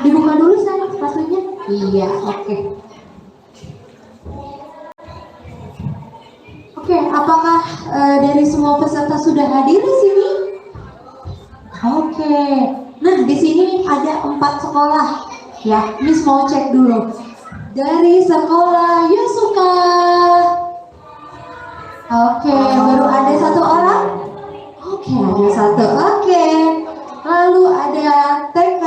Dibuka dulu sayang sepatunya. Iya, oke. Oke, apakah dari semua peserta sudah hadir di sini? Oke. Nah, di sini ada 4 sekolah. Ya, Miss mau cek dulu. Dari sekolah Yusuka. Oke, baru ada 1 orang. Oke, ada 1. Oke. Lalu ada TK.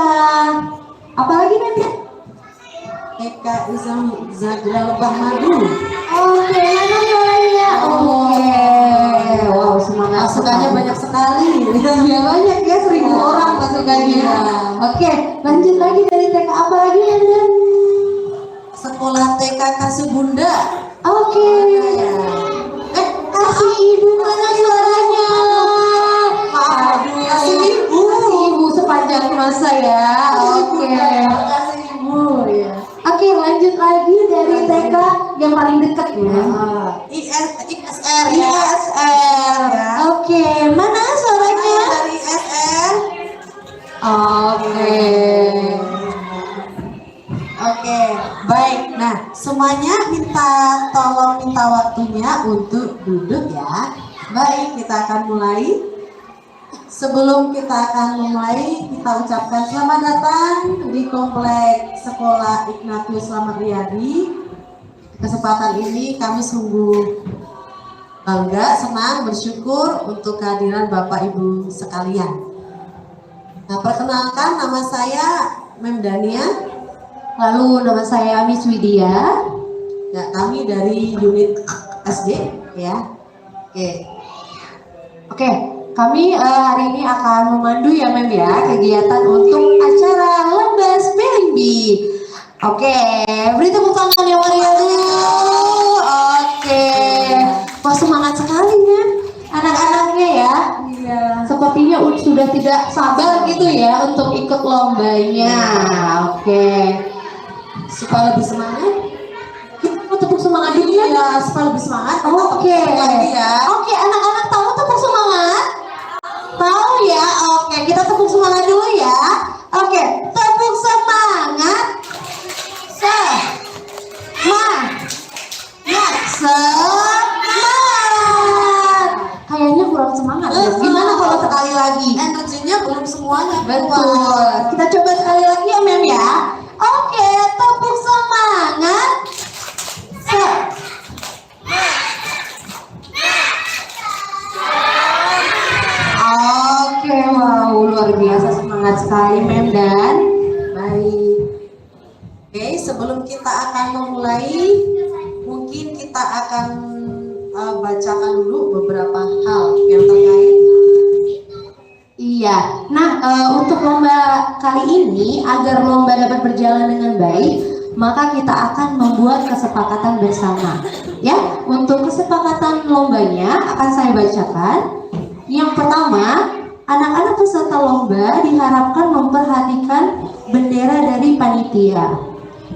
Apalagi nanti? TK Zadra Lebah Madu. Oke, mana suaranya? Oke. Wow, semangat. Pasukannya banyak sekali. Iya banyak ya, 1000 orang pasukannya. Oke, lanjut lagi dari TK apa lagi Anda? Sekolah TK Kasih Bunda. Oke. Kasih ibu mana suaranya? Aduh, kasih ibu. Kasih ibu sepanjang masa ya. Oke. Kasih ibu ya. Oke, lanjut lagi dari TK yang paling dekat ya. ISR ya. ISR. Ya. Oke, mana suaranya? Dari ISR. Oke. Oke, baik. Nah, semuanya tolong minta waktunya untuk duduk ya. Baik, kita akan mulai. Sebelum kita akan memulai, kita ucapkan selamat datang di Komplek Sekolah Ignatius Slamet Riyadi. Kesempatan ini kami sungguh bangga, senang, bersyukur untuk kehadiran Bapak Ibu sekalian. Nah, perkenalkan, nama saya Mem Dania. Lalu nama saya Miss Widya. Ya, kami dari unit SD ya. Oke, kami hari ini akan memandu ya Mem ya kegiatan untuk acara lomba spelling bee. Oke, beri tepuk tangan yang meriah dulu. Oke, wah semangat sekali ya anak-anaknya ya. Iya. Sepertinya sudah tidak sabar gitu ya untuk ikut lombanya. Oke, Supaya lebih semangat. kita mau tepuk semangat dulu ya. Iya, supaya lebih semangat. kita Oke. tepuk lagi ya. Oke, anak-anak tahu tepuk semangat? Tahu ya? Oke, kita tepuk semangat dulu ya. Oke, tepuk semangat. Semangat. Kayaknya kurang semangat ya. Gimana kalau sekali lagi? Energinya belum semuanya Betul. keluar. Kita coba sekali lagi ya, Mem ya. Oke, tepuk semangat. Oke, wow, luar biasa semangat sekali Mem dan Baik. Oke, sebelum kita akan memulai, mungkin kita akan bacakan dulu beberapa hal yang terkait. iya. Nah, untuk lomba kali ini agar lomba dapat berjalan dengan baik, maka kita akan membuat kesepakatan bersama. Ya, untuk kesepakatan lombanya akan saya bacakan. Yang pertama, anak-anak peserta lomba diharapkan memperhatikan bendera dari panitia.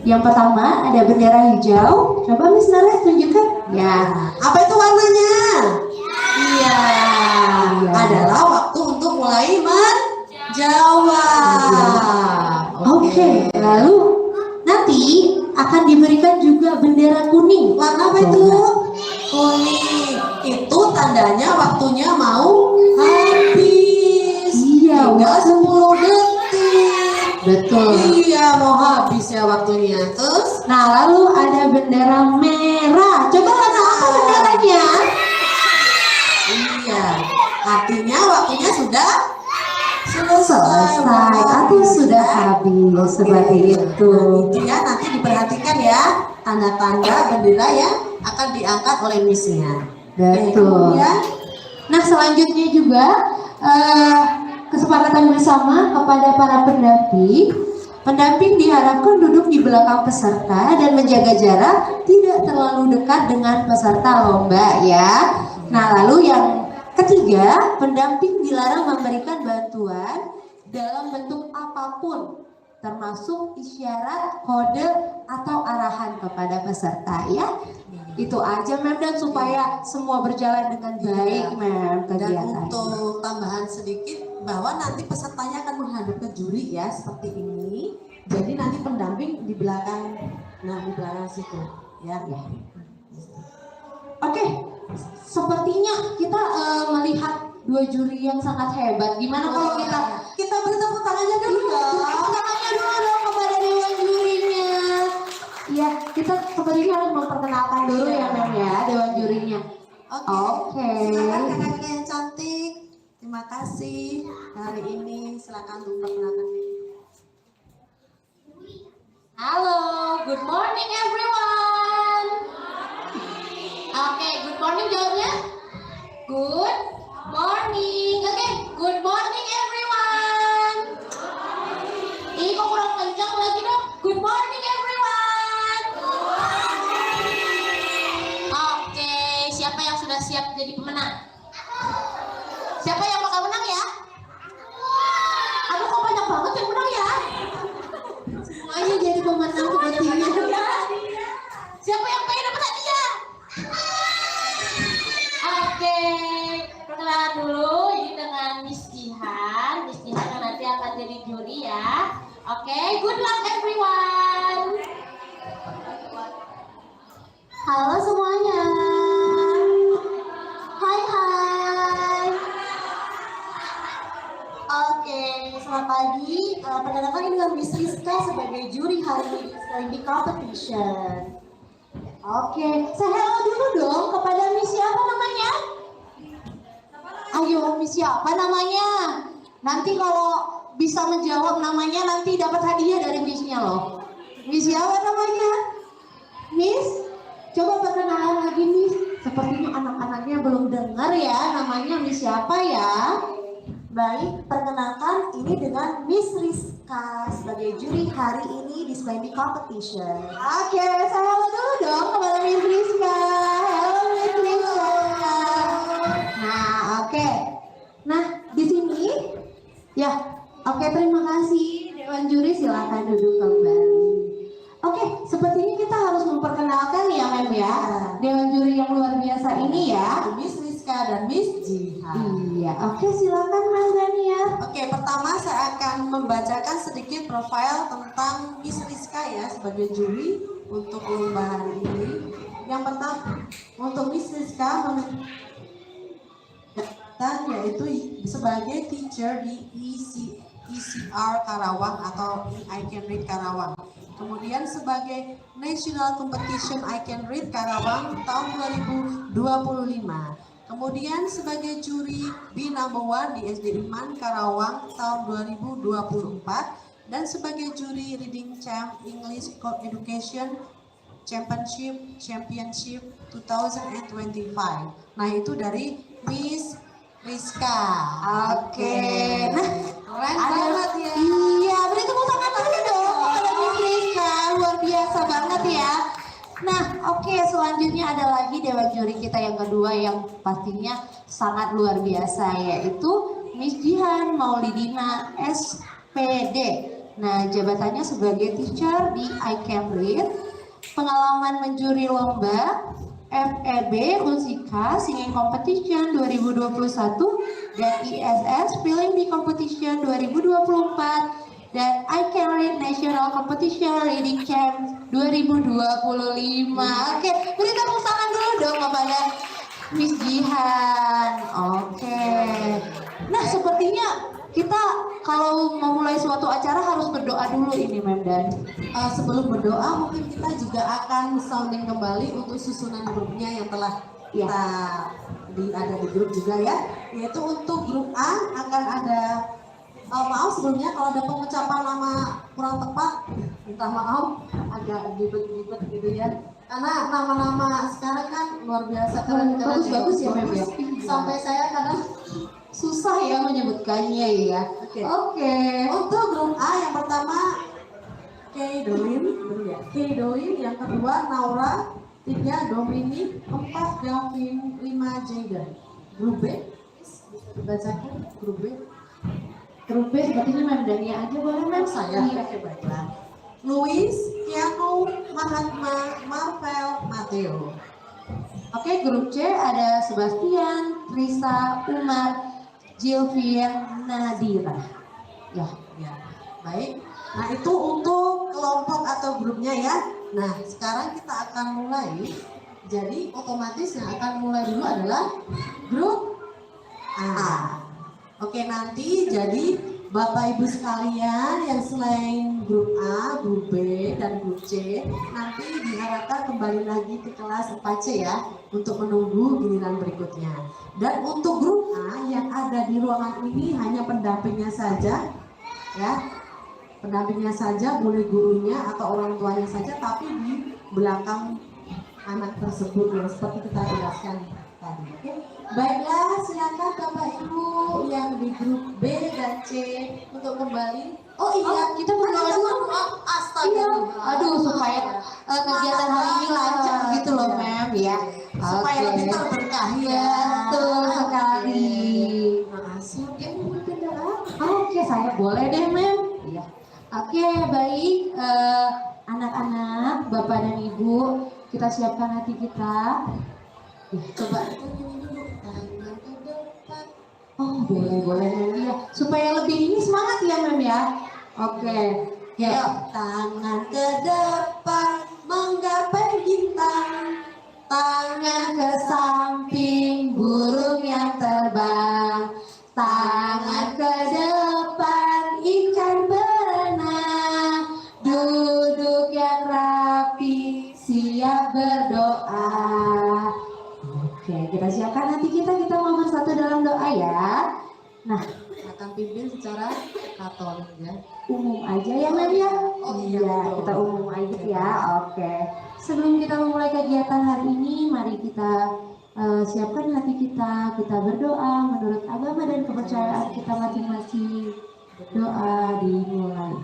Yang pertama ada bendera hijau. Coba Miss Nara tunjukkan. Ya. Apa itu warnanya? Iya. Iya. Adalah waktu untuk mulai menjawab. Oke. Lalu nanti akan diberikan juga bendera kuning. Warna apa itu? Kuning. Itu tandanya waktunya mau habis. Iya, Tinggal 10 detik. Betul. Iya, mau habis ya waktunya. Terus Nah, lalu ada bendera merah. Coba warna apa benderanya? iya, artinya waktunya sudah Selesai atau sudah habis seperti itu. Itu ya, nanti diperhatikan ya tanda-tanda bendera yang akan diangkat oleh missnya. Betul. Ya. Nah, selanjutnya juga kesepakatan bersama kepada para pendamping. Pendamping diharapkan duduk di belakang peserta dan menjaga jarak, tidak terlalu dekat dengan peserta lomba ya. Nah, lalu yang ketiga, pendamping dilarang memberikan bantuan dalam bentuk apapun, termasuk isyarat, kode, atau arahan kepada peserta ya. Itu aja Mem, dan supaya semua berjalan dengan baik Mem Dan kegiatannya. untuk tambahan sedikit bahwa nanti pesertanya akan menghadap ke juri ya, seperti ini. Jadi nanti pendamping di belakang, nah di belakang situ, ya. Oke, sepertinya kita melihat dua juri yang sangat hebat. Gimana kalau Kita beri tepuk tangannya dulu dong. tepuk tangannya dulu dong kepada dewan jurinya. Ya, kita sepertinya harus memperkenalkan dulu ya Mem ya, dewan jurinya. Oke. Silakan kakak-kakak yang cantik. Terima kasih hari ini. Silakan untuk perkenalkan diri. Halo, good morning everyone. Oke, good morning jawabnya. Good morning. Oke, good morning everyone. Ih, kok kurang kencang lagi dong. Good morning everyone. Oke, siapa yang sudah siap jadi pemenang? Siapa yang bakal menang ya? Aduh, kok banyak banget yang menang ya? Semuanya jadi pemenang sepertinya. Siapa yang pengen dapat hadiah? Oke, perkenalan dulu ini dengan Miss Jihan. Miss Jihan yang nanti akan jadi juri ya. Oke, good luck everyone. Halo semuanya. Hai hai. Oke, selamat pagi. Perkenalkan ini dengan Miss Rizka sebagai juri hari ini di competition. Oke, saya hello dulu dong kepada Miss siapa namanya? Ayo, Miss siapa namanya? Nanti kalau bisa menjawab namanya nanti dapat hadiah dari Missnya loh. Miss siapa namanya? Miss, coba perkenalan lagi Miss. Sepertinya anak-anaknya belum dengar ya namanya Miss siapa ya? Baik, perkenalkan ini dengan Miss Rizka sebagai juri hari ini di Splendid Competition. Oke, saya halo dulu dong kepada Miss Rizka. Halo Miss Rizka. Nah, oke. Nah, di sini ya, oke terima kasih Dewan Juri, silakan duduk kembali. Oke, sepertinya kita harus memperkenalkan ya Mem ya, Dewan Juri yang luar biasa ini ya, Miss Rizka dan Miss Jihan. Iya, oke silakan Mas Daniel. Oke, pertama saya akan membacakan sedikit profil tentang Miss Rizka ya sebagai juri untuk lomba hari ini. Yang pertama, untuk Miss Rizka yaitu sebagai teacher di ECR Karawang atau I Can Read Karawang. Kemudian sebagai National Competition I Can Read Karawang tahun 2025. Kemudian sebagai juri B number 1 di SD Iman Karawang tahun 2024 dan sebagai juri Reading Champ English Co-Education Championship 2025. Nah, itu dari Miss Rizka. Oke. Nah, Keren banget ya. Iya, beri tepuk tangan dulu dong kepada Miss Rizka, luar biasa banget ya. Nah, oke, selanjutnya ada lagi dewan juri kita yang kedua yang pastinya sangat luar biasa, yaitu Miss Jihan Maulidina SPD. Nah, jabatannya sebagai teacher di I Can Read, pengalaman menjuri lomba FEB Unsika Singing Competition 2021 dan ISS Spelling Bee Competition 2024 dan I Can Read National Competition Reading Champ 2025. Oke, beri tepuk tangan dulu dong kepada Miss Jihan. Oke. Nah, sepertinya kita kalau memulai suatu acara harus berdoa dulu ini Mem Dan. Sebelum berdoa mungkin kita juga akan sounding kembali untuk susunan grupnya yang telah kita ada di grup juga ya. Yaitu untuk grup A akan ada maaf sebelumnya kalau ada pengucapan nama kurang tepat, minta maaf, agak ribet-ribet gitu ya. Karena nama-nama sekarang kan luar biasa keren-keren, bagus ya Mem ya. Sampai saya kadang Susah ya menyebutkannya ya. Oke. Untuk grup A yang pertama Keidolin, yang kedua Naura, 3 Dominic, 4 Galvin, 5 Jayden. Grup B bisa dibacakan grup B. Grup B sepertinya Mem Dania aja boleh Mem? Saya oke baiklah. Luis, Keanu, Mahatma, Marvel, Mateo. Oke, grup C ada Sebastian, Trisa, Umar, Jilvian, Nadira. Ya. Ya, baik. Nah, itu untuk kelompok atau grupnya ya. Nah, sekarang kita akan mulai. Jadi, otomatis yang akan mulai dulu adalah grup A. Oke, nanti jadi Bapak Ibu sekalian yang selain grup A, grup B, dan grup C nanti diharapkan kembali lagi ke kelas 4C ya untuk menunggu giliran berikutnya. Dan untuk grup A yang ada di ruangan ini hanya pendampingnya saja ya. Pendampingnya saja, boleh gurunya atau orang tuanya saja, tapi di belakang anak tersebut ya, seperti kita jelaskan tadi. Oke, baiklah, silakan Bapak Ibu yang di grup B dan C untuk kembali. Oh iya, kita berdoa dulu. Astaga. Iya. Aduh, supaya kegiatan hari ini lancar gitu loh, Mem ya. Supaya Oke. lebih terberkahi ya. Ya, betul sekali. Terima kasih. Oke, mungkin doa. Oke, saya boleh deh, Mem. Iya. Oke, baik. Anak-anak, Bapak dan Ibu, kita siapkan hati kita. Coba kita nyanyi dulu. Tangan ke depan. Oh, boleh Mem ya. Supaya lebih ini semangat ya, Mem ya. Oke. Yuk, tangan ke depan menggapai bintang. Tangan ke samping burung yang terbang. Tangan ke depan ikan berenang. Duduk yang rapi siap berdoa. Oke, kita siapkan hati kita mau bersatu dalam doa ya. Nah, Akan pimpin secara Katolik ya. umum aja ya Mem ya. Oh iya, Iya, betul. kita umum aja ya. Oke. Sebelum kita memulai kegiatan hari ini, mari kita siapkan hati kita berdoa menurut agama dan kepercayaan kita masing-masing. Doa dimulai.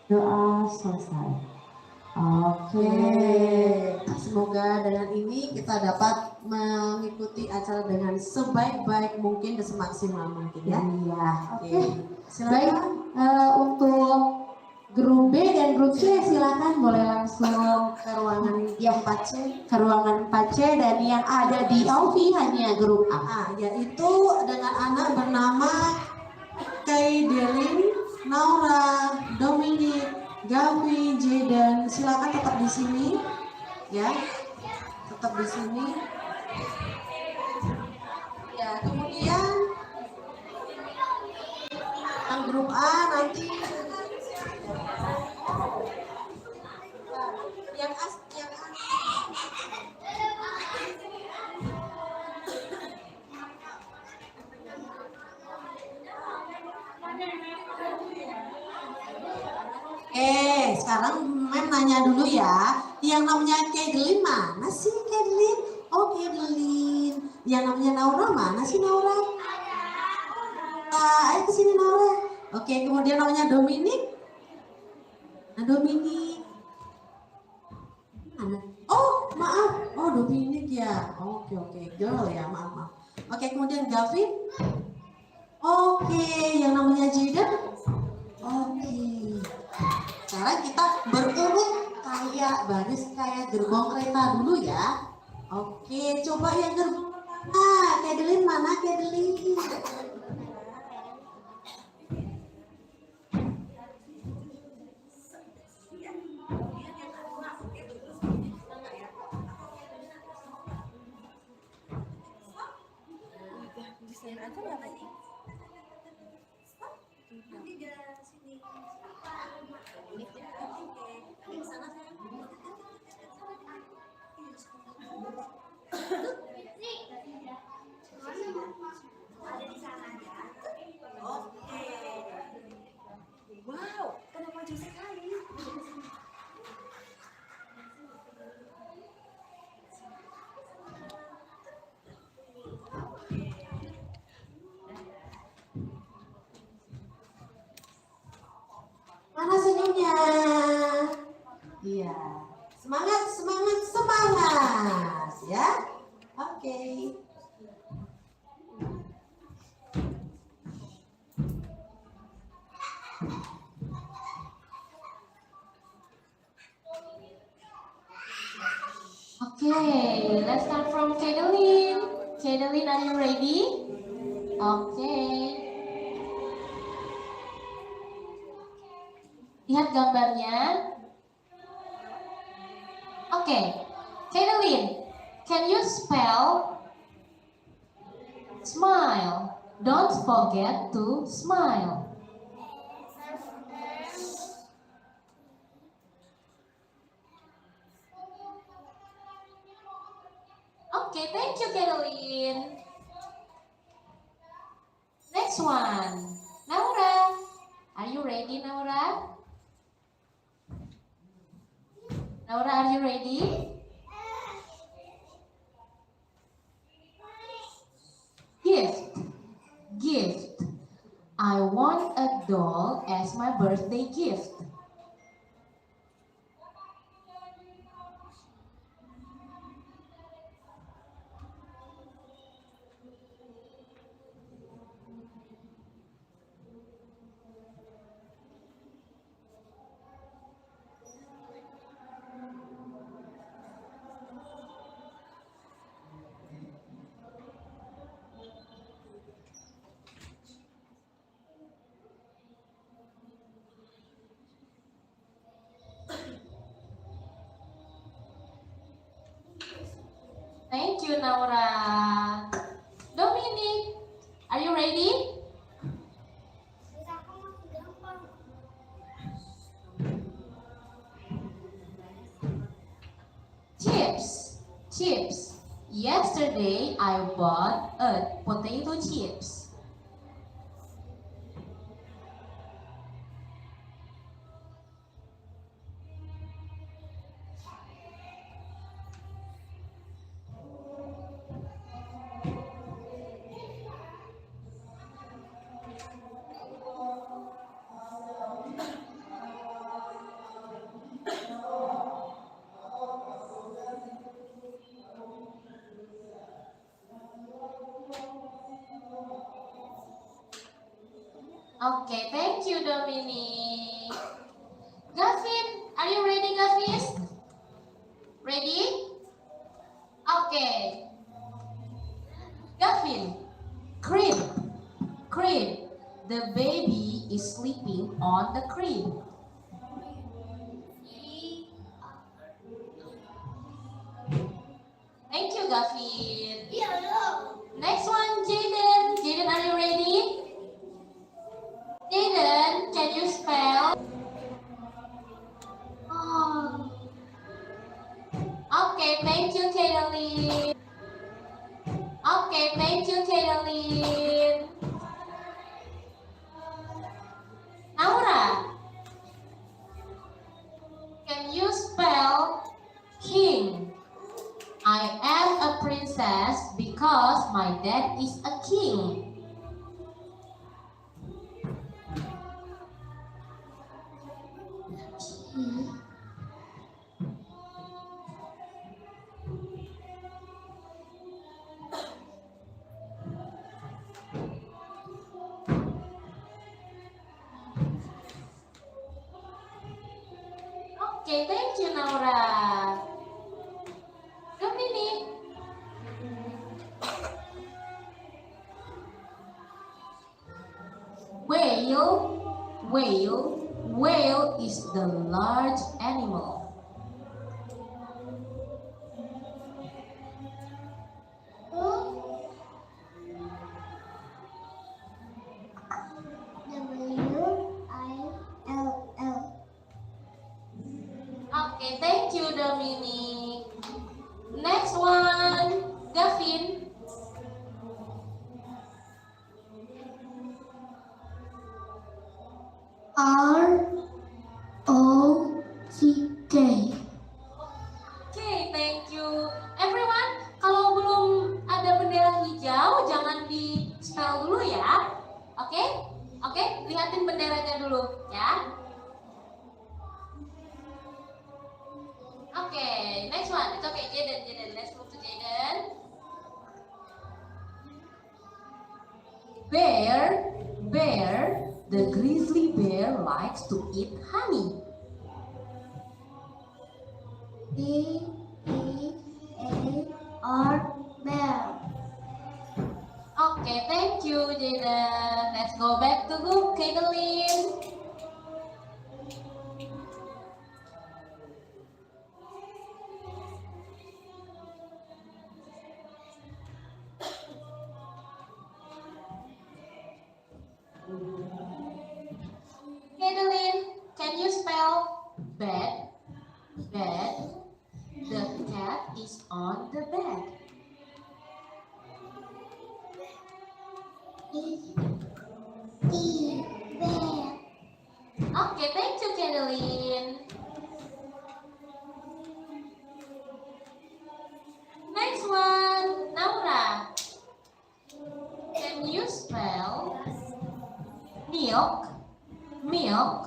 Doa selesai. Oke. Semoga dengan ini kita dapat mengikuti acara dengan sebaik-baik mungkin dan semaksimal mungkin ya. Iya. Oke. Baik, Silakan. untuk grup B dan grup C silakan boleh langsung Ke ruangan yang 4C. ke ruangan 4C, dan yang ada di Aufi hanya grup A. Yaitu dengan anak bernama Kaidelin, Naura, Dominic, Gavi, Jaden. Silakan tetap di sini ya. Tetap di sini. Ya, kemudian yang grup A nanti yang sekarang Mem nanya dulu ya. Yang namanya Kadelin mana sih Kadelin? Oh Kadelin. Yang namanya Naura mana sih Naura? Ayo kesini Naura. Oke, kemudian namanya Dominic. Nah Dominic. Mana? Oh maaf. Oh Dominic ya. Oke. Girl ya, maaf. Oke, kemudian Gavin. Oke, yang namanya Jaden. Oke. Sekarang kita berurut kayak baris kayak gerbong kereta dulu ya. Oke, coba yang gerbong. Kadelin mana Kadelin? Desain aja nggak tadi? Nanti ke sini. Oke, di sana saya. Ada di sana ya. Oke. Wow, kenapa maju sekali? Mana senyumnya? Iya. Semangat ya. Jadeline, are you ready? Oke. Lihat gambarnya. Oke. Jadeline, can you spell smile? Don't forget to smile. Okay, thank you, Caroline. Next one, Naura. Are you ready, Naura? Naura, are you ready? Gift, gift. I want a doll as my birthday gift. Thank you, Naura. Dominic, are you ready? Chips, chips. Yesterday I bought a potato chips. Okay, thank you, Dominic. Gavin, are you ready, Gavin? Ready? Okay. Gavin, crib, crib. The baby is sleeping on the crib. Thank you, Gavin. Next one, Jaden. Jaden, are you ready? Jaden, can you spell? Oh. Okay, thank you, Caroline. Okay, thank you, Caroline. Naura, can you spell king? I am a princess because my dad is a king. Okay, thank you, Naura. Dominic. Whale, whale, whale is the large animal. Okay, thank you, Dominic. Next one, Gavin. ROCK. Okay, thank you. Everyone, kalau belum ada bendera hijau, jangan di spell dulu ya. Oke? Oke, lihatin benderanya dulu ya. Oke, next one. It's okay, Jaden. Let's move to Jaden. Bear, bear. The grizzly bear likes to eat honey. BEAR, bear. Okay, thank you, Jaden. Let's go back to Caitlin. Caitlin, can you spell bed? Bed. The cat is on the bed. Bed. Okay, thank you, Caitlin. Next one, Naura. Can you spell milk? Milk.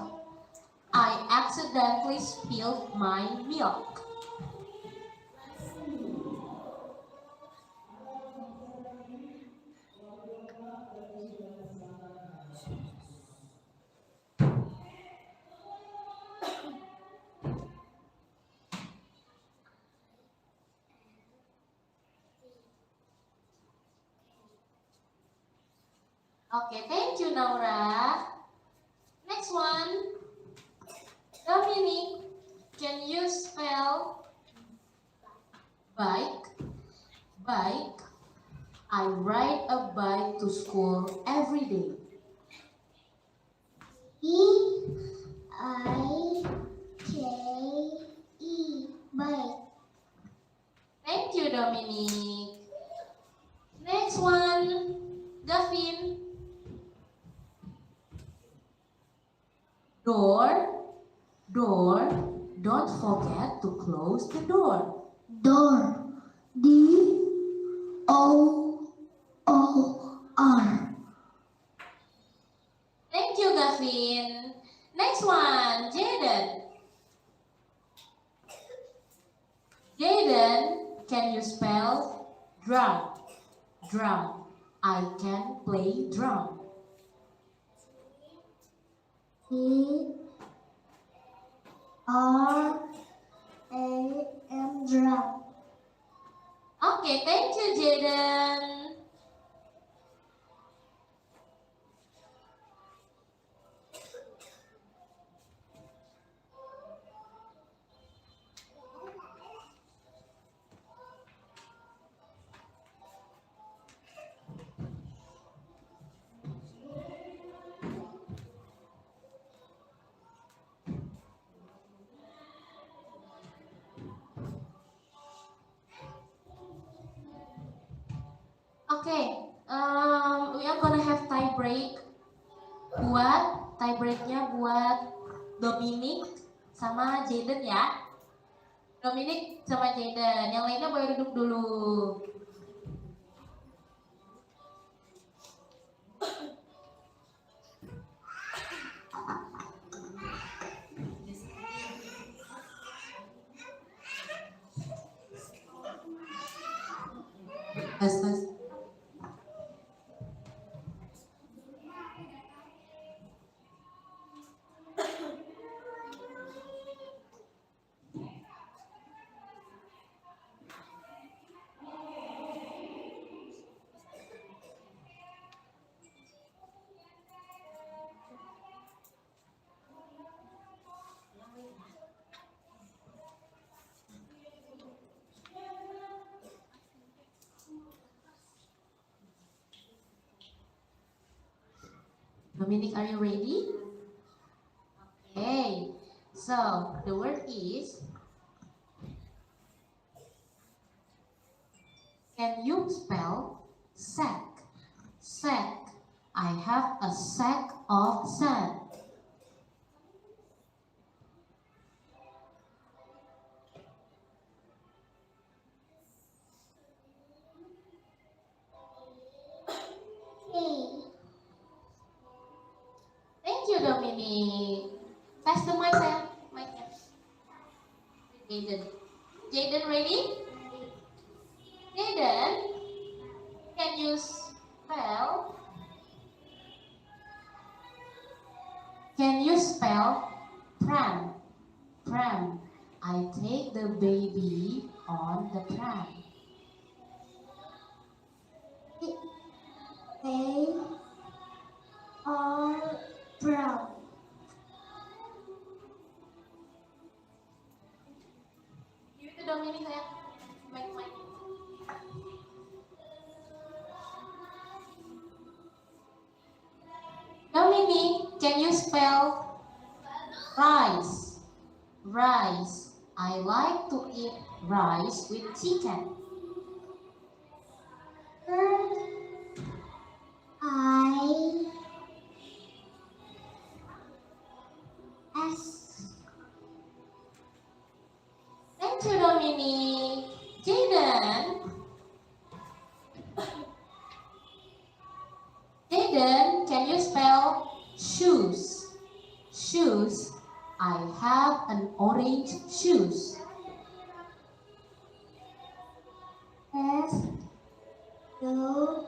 I accidentally spilled my milk. Okay, thank you, Naura. Next one, Dominic. Can you spell bike? Bike. I ride a bike to school every day. B-I-K-E. Bike. Thank you, Dominic. Next one, Gavin. Door. Door. Don't forget to close the door. Door. D-O-O-R. Thank you, Gavin. Next one, Jaden. Jaden, can you spell drum? Drum. I can play drum. D-R-A-M. Drum. Okay, thank you, Jaden. Okay, we are gonna have tie break. Tie breaknya buat Dominic sama Jaden ya. Dominic sama Jaden, yang lainnya boleh duduk dulu. Tes. Dominic, are you ready? Okay, so the word is, can you spell sack? Sack. I have a sack of sand. Thank you, Dominic. Pass the mic, saya. Mic-nya. Jaden. Jaden, ready? Jaden, can you spell? Can you spell pram? Pram. I take the baby on the pram. They are brown. Give it to Dominic sayang. Mic. Dominic, can you spell rice? Rice. I like to eat rice with chicken. I S. Thank you, Dominic. Jaden, can you spell shoes? Shoes. I have an orange shoes. S U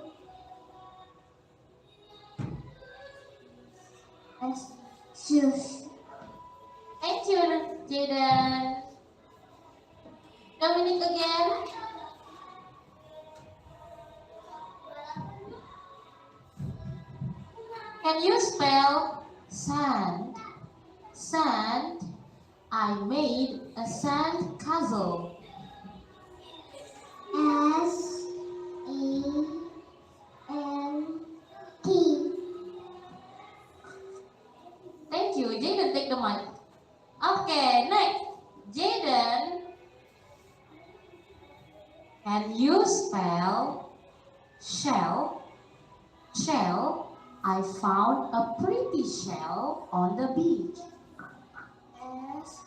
S shoes. Thank you, Jaden. Dominic again. Can you spell sand? Sand. I made a sand castle. S E N T. Thank you. Jaden, take the mic. Okay, next. Jaden, can you spell shell? Shell. I found a pretty shell on the beach. S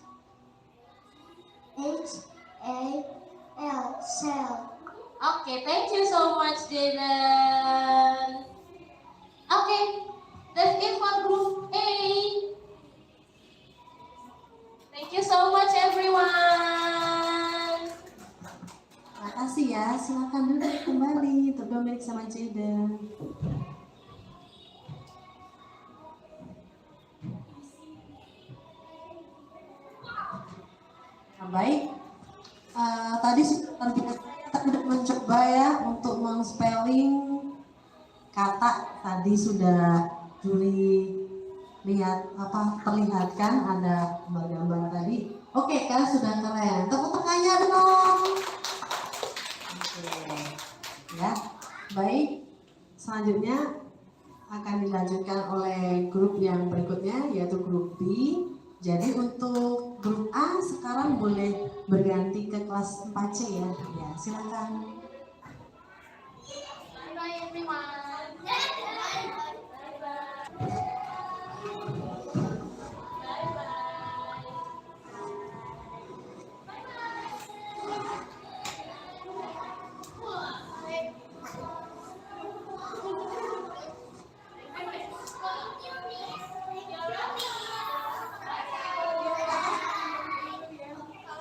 H A L shell. Okay, thank you so much, Jaden. Okay, that's it for group A. Thank you so much, everyone. Makasih ya, silakan duduk kembali untuk Dominic sama Jaden. Nah, baik, tadi kita sudah mencoba ya untuk meng-spelling kata. Tadi sudah Juli lihat perlihatkan ada gambar tadi. Oke, kan sudah keren. Tepuk tangannya dong. Oke, ya, baik. Selanjutnya akan dilanjutkan oleh grup yang berikutnya yaitu grup B. Jadi untuk grup A sekarang boleh berganti ke kelas 4C ya. Ya, silakan. Bye, everyone.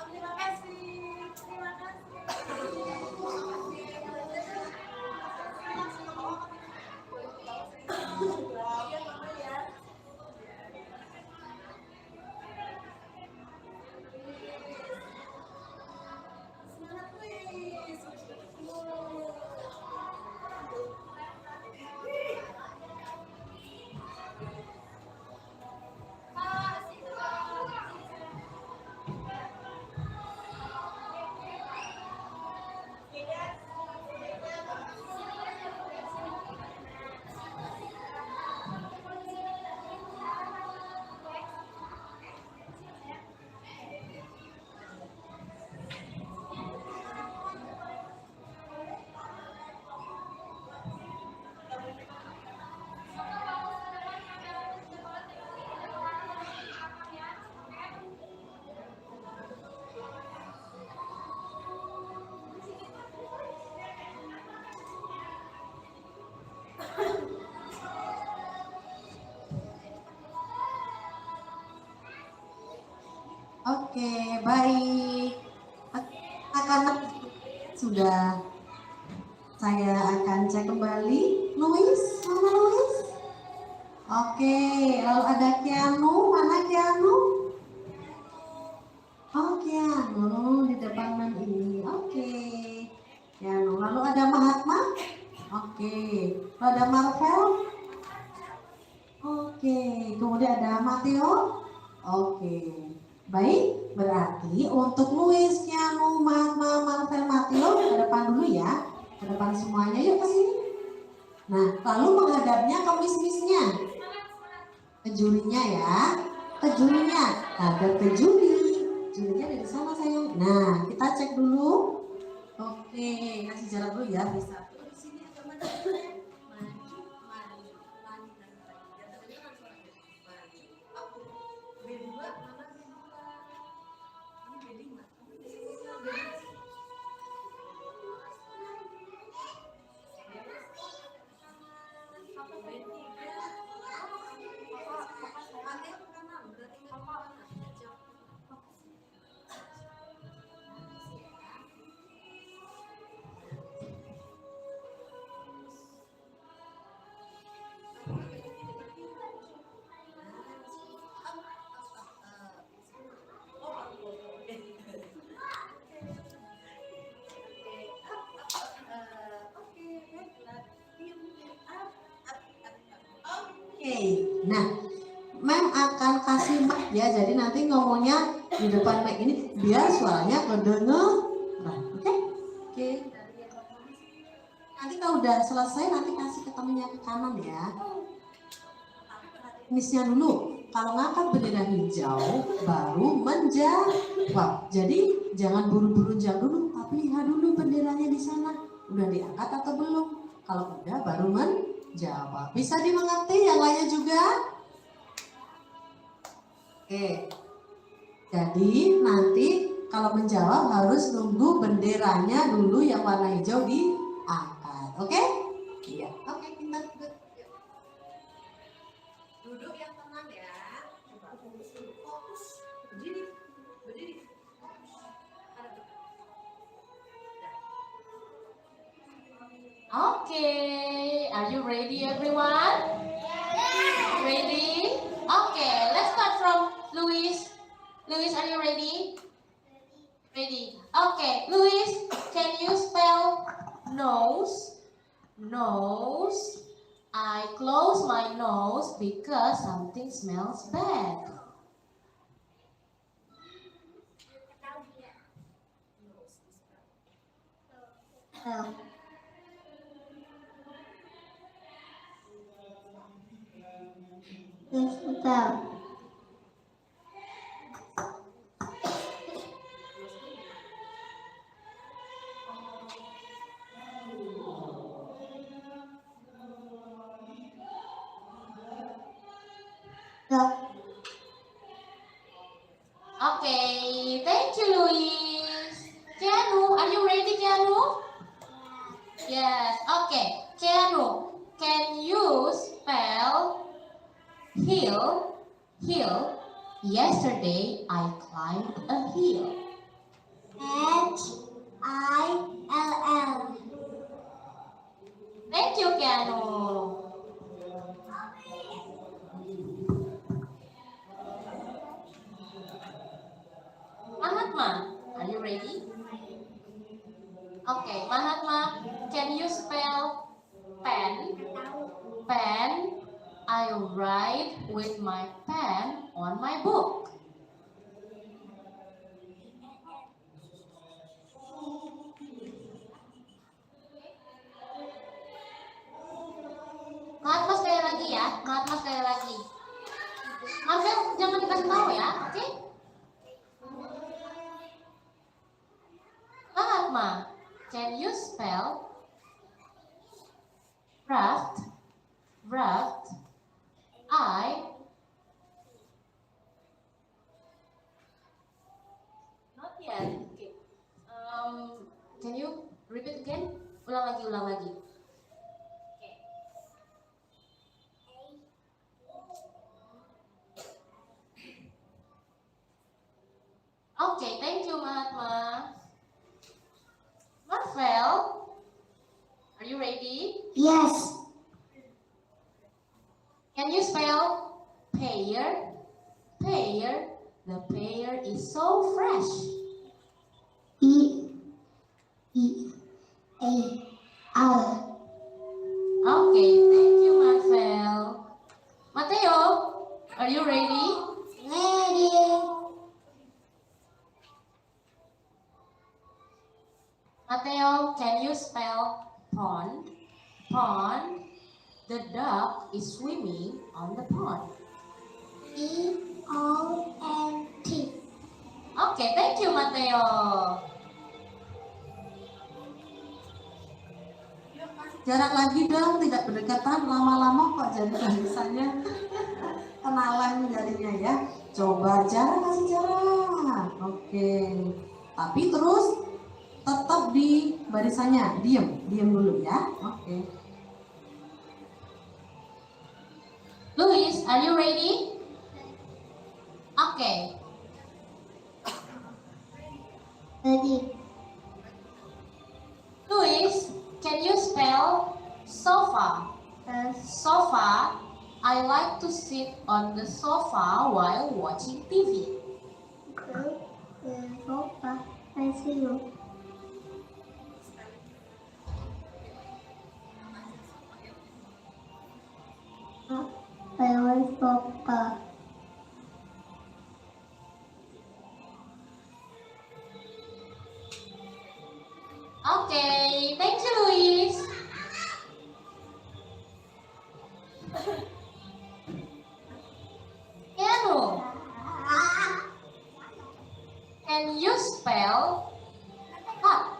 Terima kasih. Terima kasih. Semangat kuis. Oke, baik. Anak-anak sudah saya akan cek kembali. Louis, mana Louis? Oke, lalu ada Keanu, mana Keanu? Oh, Keanu di depan ini. Oke. Keanu, lalu ada Mahatma. Oke. Lalu ada Marvel. Oke, kemudian ada Matteo. Oke, baik. Berarti untuk Luis, Keanu, Magma, Marvel, Matteo ke depan dulu ya. Ke depan semuanya, yuk ke sini. Nah, lalu menghadapnya ke Miss-Missnya. Ke jurinya ya. Ke jurinya. Hadap ke juri. Jurinya ada di sana sayang. Nah, kita cek dulu. Oke, kasih jarak dulu ya. Bisa. Di sini ada maju, maju, maju, maju, dan tadi. Ya, terdengar suaranya. Maju. Up. B2, mana B2? Ini B5. Kamu di sini sama B5. Apa B3? Mateo ke kanan, berarti ke kanan. Jauh. Oke, nah, Mem akan kasih mic ya, jadi nanti ngomongnya di depan mic ini biar suaranya kedengeran, oke? Oke. Nanti kalau udah selesai nanti kasih ke temennya ke kanan ya. Missnya dulu, kalau ngangkat bendera hijau baru menjawab. Jadi jangan buru-buru jawab dulu, tapi lihat dulu benderanya di sana. Udah diangkat atau belum? Kalau udah baru menjawab. Bisa dimengerti yang lainnya juga? Oke. Jadi nanti kalau menjawab harus nunggu benderanya dulu yang warna hijau diangkat. Oke? Iya. Oke, pintar. Duduk yang tenang ya. Coba fokus. Berdiri. Berdiri. Hadap. Okay, are you ready everyone? Ready? Okay, let's start from Luis. Luis, are you ready? Ready. Okay, Luis, can you spell nose? Nose. I close my nose because something smells bad. Spell. Okay, thank you, Luis. Keanu, are you ready, Keanu? Yes. Okay, Keanu, can you spell hill? Hill. Yesterday I climbed a hill. Hill. Thank you, Keanu. Mahatma, are you ready? Okay, Mahatma, can you spell pen? Pen. I write with my pen on my book. Mahatma sekali lagi ya, Mahatma sekali lagi. Marvel jangan dikasih tahu ya, oke? Mahatma, can you spell raft? Raft. Not yet. Okay. Can you repeat again? Ulang lagi, ulang lagi. Okay. Okay, thank you, Mahatma. Marvel, are you ready? Yes. Can you spell pear? Pear. The pear is so fresh. E-A-R. Okay, The duck is swimming on the pond. EONT. Okay, thank you Mateo. Jarak lagi dong, tidak berdekatan, lama-lama kok jadi barisannya. Kenalan jadinya ya. Coba jarak, kasih jarak. Oke. Tapi terus tetap di barisannya, diam dulu ya. Oke. Luis, are you ready? Okay. Ready. Luis, can you spell sofa? Sofa. I like to sit on the sofa while watching TV. Sofa. I see you. I want sofa. Okay, thank you, Luis. Keanu, can you spell hut?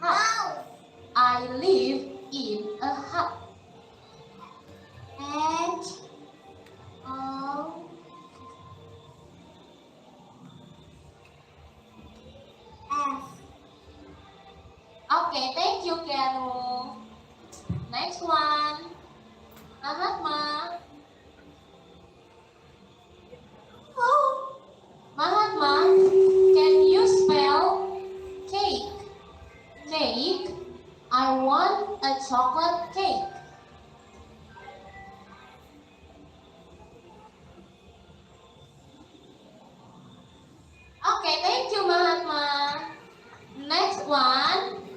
Hut. I live in a hut. H-O-S. Okay, thank you, Keanu. Next one, Mahatma. Mahatma, can you spell cake? Cake. I want a chocolate cake. Okay, thank you, Mahatma. Next one,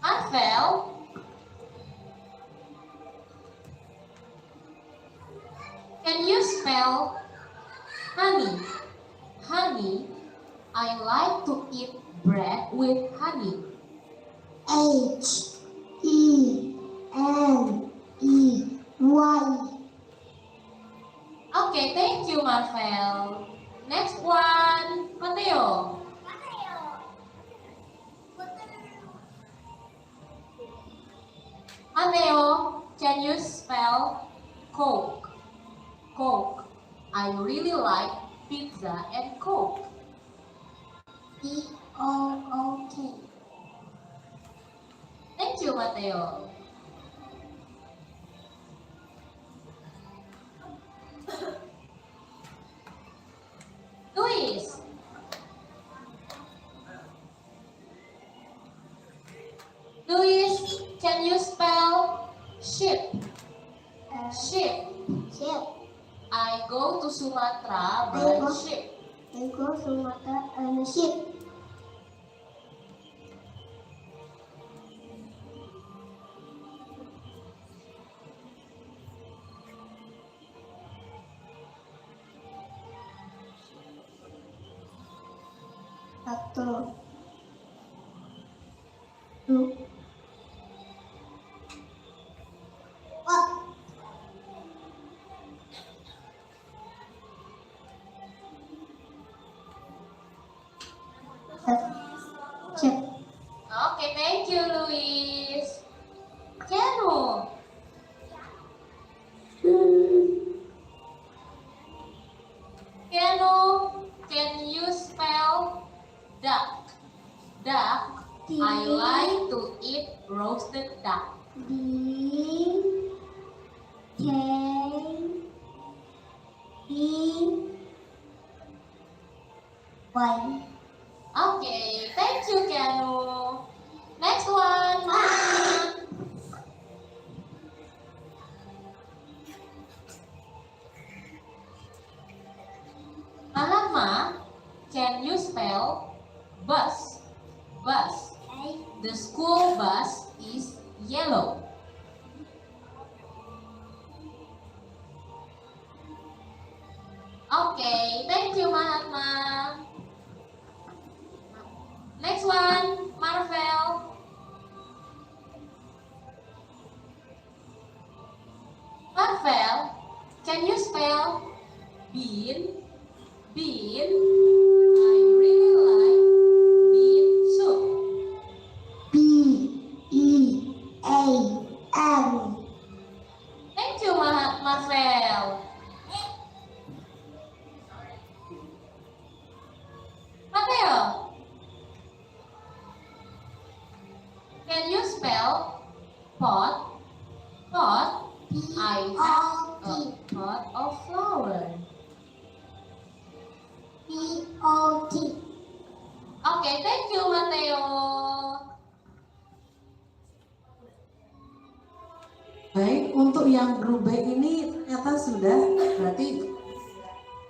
Marvel. Can you spell honey? Honey. I like to eat bread with honey. H-E-N-E-Y. Okay, thank you, Marvel. Next one, Mateo. Mateo, can you spell Coke? Coke. I really like pizza and Coke. E-O-O-K. Thank you, Mateo. Luis. Luis, can you spell ship? Ship. Ship. I go to Sumatra by ship. I go Sumatra on a ship. Satu, dua, cek. Okay, thank you, Luis. Keanu. Keanu, can you spell duck? Duck. I like to eat roasted duck. D K E Y. Okay, thank you, Keanu. Next one, Mahatma. Mahatma, can you spell bus? Bus. The school bus is yellow. Okay, thank you, Mahatma. Next one, Marvel. Rafael, can you spell bean? Bean. I really like bean soup. B E A N. Thank you, Marvel. Mateo, can you spell pot? Pot. I have a pot of flower. P-O-T. Okay, thank you, Mateo. Baik, untuk yang grup B ini ternyata sudah berarti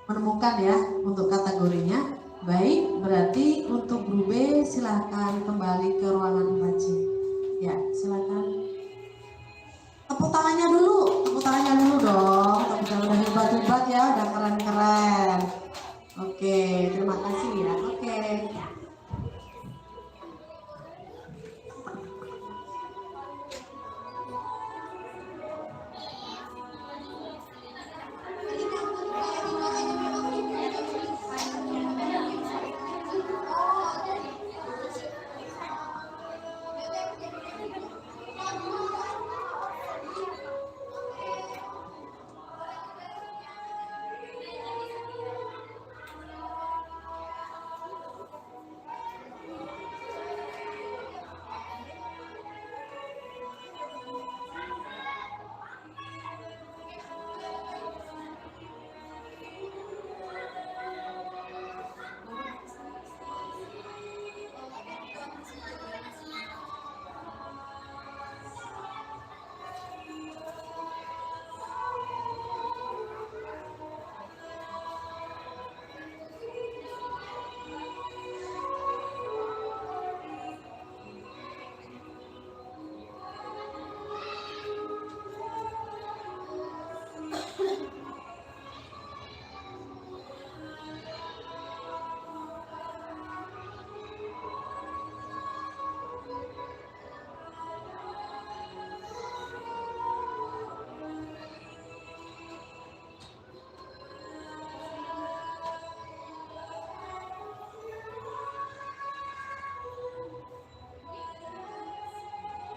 menemukan ya untuk kategorinya. Baik, berarti untuk grup B silahkan kembali ke ruangan 4C. Ya, silakan. Tepuk tangannya dulu dong. Tepuk tangan udah hebat-hebat ya, udah keren-keren. Oke, terima kasih ya. Oke.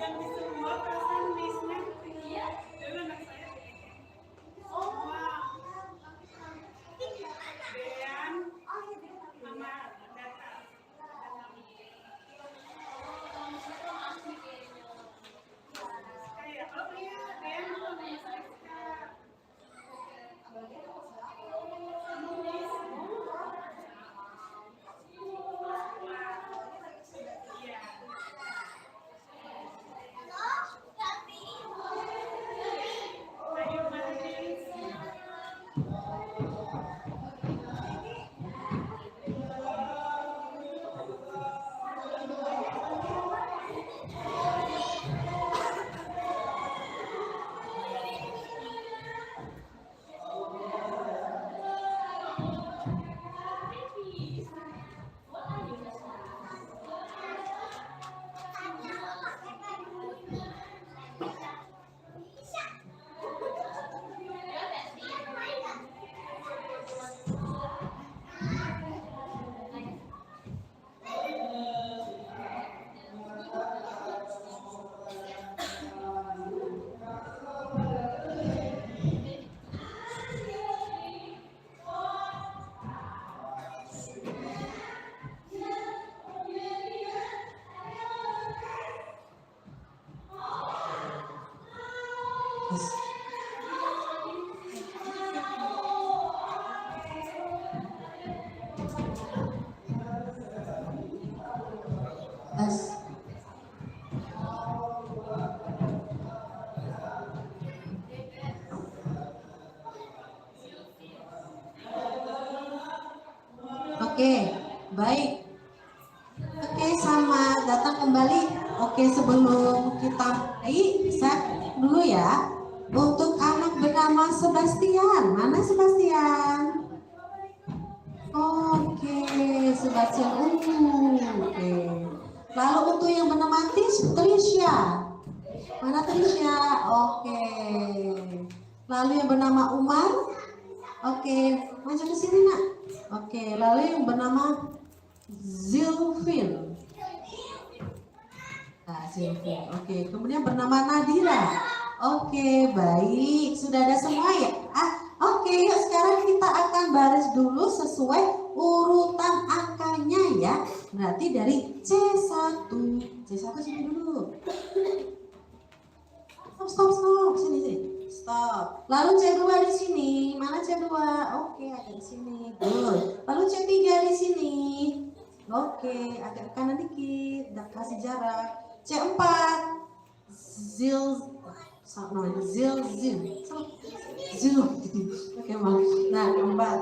Yang di semua perasaan Miss-nya iya dulu anak saya semua Dean Mama Data kayak oh iya Dean sama Siska iya ayo Manis Tes. Oke, baik. Oke, sama datang kembali. Oke, sebelum kita mulai, set dulu ya. Untuk anak bernama Sebastian, mana Sebastian? Oke, Sebastian ungu. Oke. Lalu untuk yang bernama Trisha, mana Trisha? Oke. Lalu yang bernama Umar. Oke, maju ke sini nak. Oke, lalu yang bernama Zilvin. Nah, Zilvin. Oke, kemudian bernama Nadira. Oke, baik. Sudah ada semua ya? Oke, yuk sekarang kita akan baris dulu sesuai urutan angkanya ya. Berarti dari C1. C1 sini dulu. Stop. Sini. Stop. Lalu C2 di sini. Mana C2? Oke, ada di sini. Good. Lalu C3 di sini. Oke, agak ke kanan dikit. Udah kasih jarak. C4. Zil. Oke, maaf. Nah, keempat.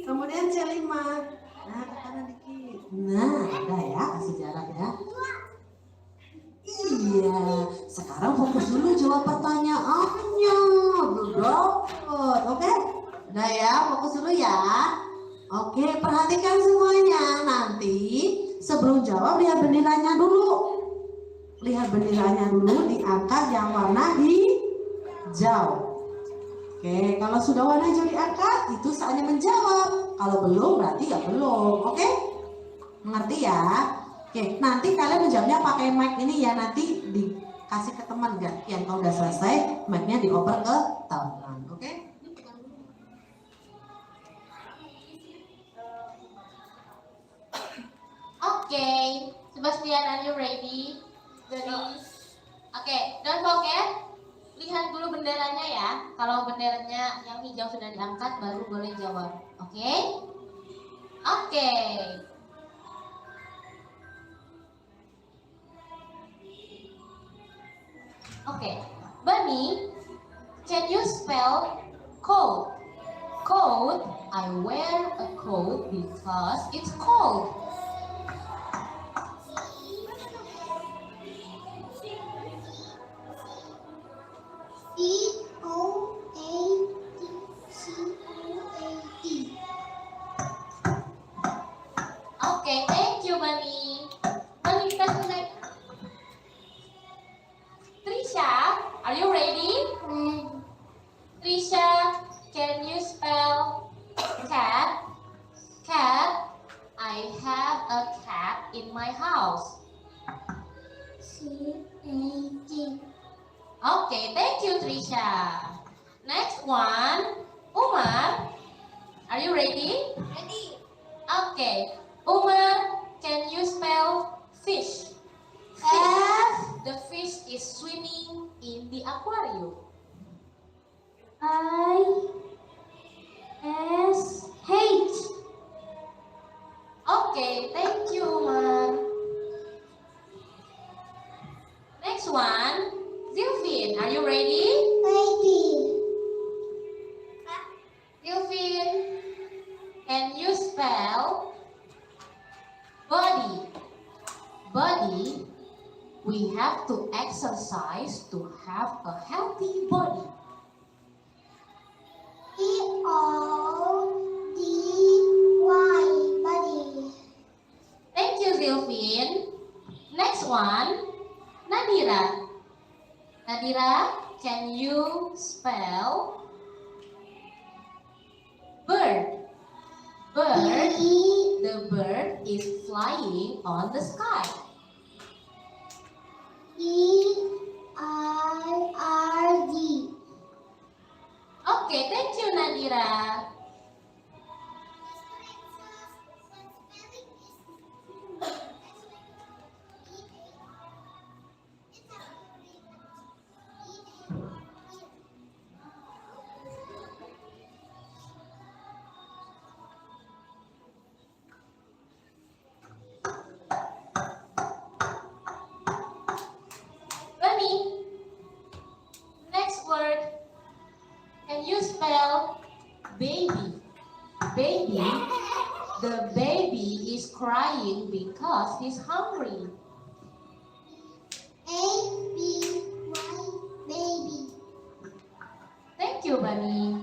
Kemudian C5. Nah, ke kanan dikit. Nah, udah ya, kasih jarak ya. Iya, sekarang fokus dulu jawab pertanyaannya. Belum dapat, oke? Udah ya, fokus dulu ya. Oke, perhatikan semuanya. Nanti sebelum jawab lihat benderanya dulu. Lihat benderanya dulu, diangkat yang warna hijau. Oke, kalau sudah warna hijau diangkat, itu saatnya menjawab. Kalau belum, berarti ya belum. Oke? Mengerti ya? Oke, nanti kalian menjawabnya pakai mic ini ya, nanti dikasih ke teman gantian. Kalau udah selesai, mic-nya dioper ke teman. Oke? Okay, Sebastian, are you ready? Oke, don't forget, lihat dulu benderanya ya. Kalau benderanya yang hijau sudah diangkat, baru boleh jawab. Oke? Oke. Okay, Bunny, can you spell coat? Coat, I wear a coat because it's cold. C-O-A-T. Okay, thank you, Bunny. Bunny, press the mic. Trisha, are you ready? Trisha, can you spell cat? Cat, I have a cat in my house. C-A-T. Okay, thank you, Trisha. Next one, Umar, are you ready? Ready. Okay, Umar, can you spell fish? F. The fish is swimming in the aquarium. I-S-H. Okay, thank you, Umar. Next one, Zilvin, are you ready? Ready. Zilvin, can you spell body? Body, we have to exercise to have a healthy body. B-O-D-Y. Body. Thank you, Zilvin. Next one, Nadira. Nadira, can you spell bird? Bird, the bird is flying on the sky. E-R-R-D. Okay, thank you, Nadira. Bunny, next word. Can you spell baby? Baby, the baby is crying because he's hungry. A-B-Y. Baby. Thank you, Bunny.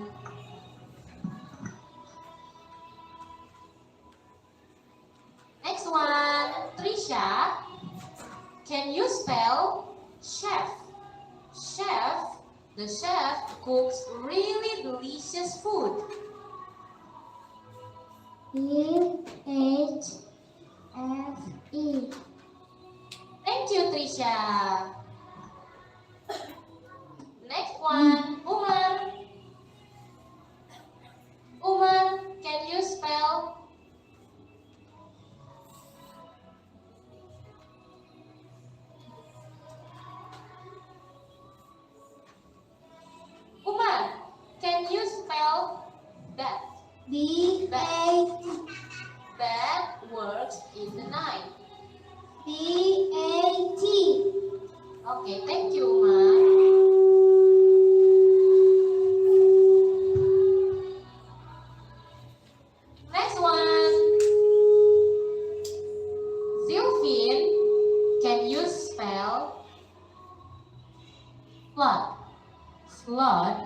Next one, Trisha. Can you spell chef? Chef, The chef cooks really delicious food. DHFE. Thank you, Trisha. Next one, Umar. Umar, can you spell? Umar, can you spell that? BAT. That works in the night. BAT. Okay, thank you, Umar. Next one. Zilfin, can you spell flood? Flood.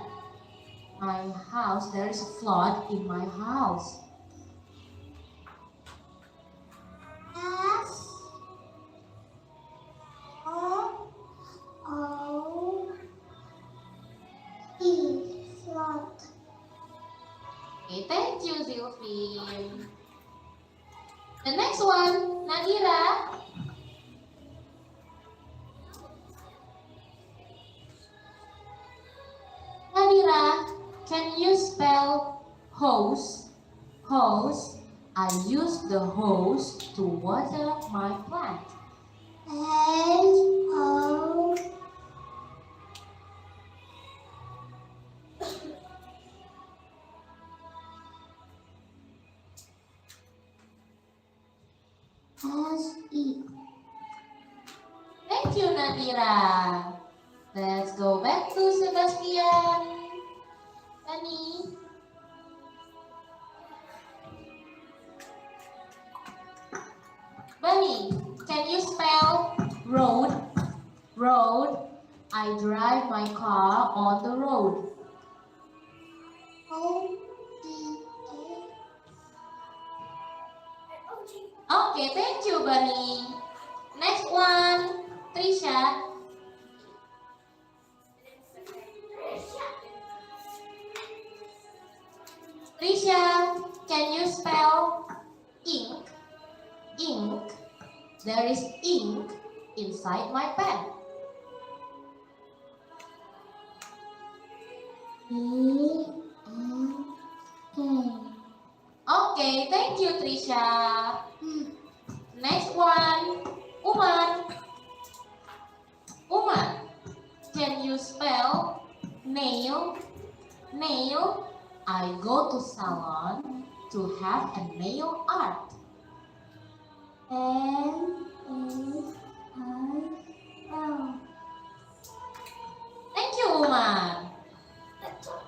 My house, there is a flood in my house. S O O E. Flood. Okay, thank you, Zilfin. The next one, Nadira. Nadira, can you spell hose? Hose. I use the hose to water my plant. H-O S-E. Thank you, Nadira. Let's go back to Sebastian. Bunny. Bunny, can you spell road? Road. I drive my car on the road. O-D-A. Okay, thank you, Bunny. Next one, Trisha. Trisha, can you spell ink? Ink. There is ink inside my pen. E-N-K. Okay, thank you, Trisha. Next one, Umar. Umar, can you spell nail? Nail. I go to salon to have a nail art. N-A-I-L. Thank you, Umar.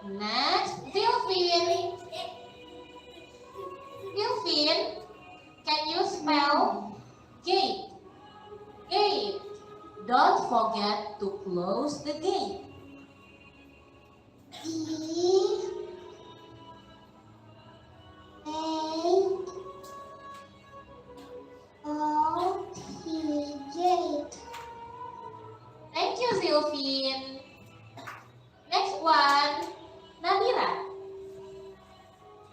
Next, Zilfin. Zilfin, can you spell gate? Gate. Don't forget to close the gate. E-A-O-T. Thank you, Zilfin. Next one, Nadira.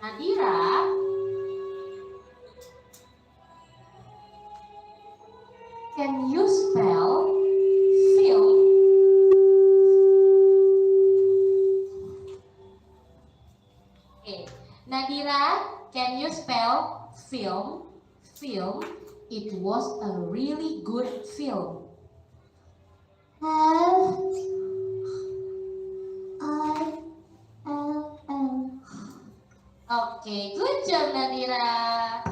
Nadira, can you spell film? Okay, Nadira, can you spell film? Film. It was a really good film. F-I-L-M. Okay, good job, Nadira.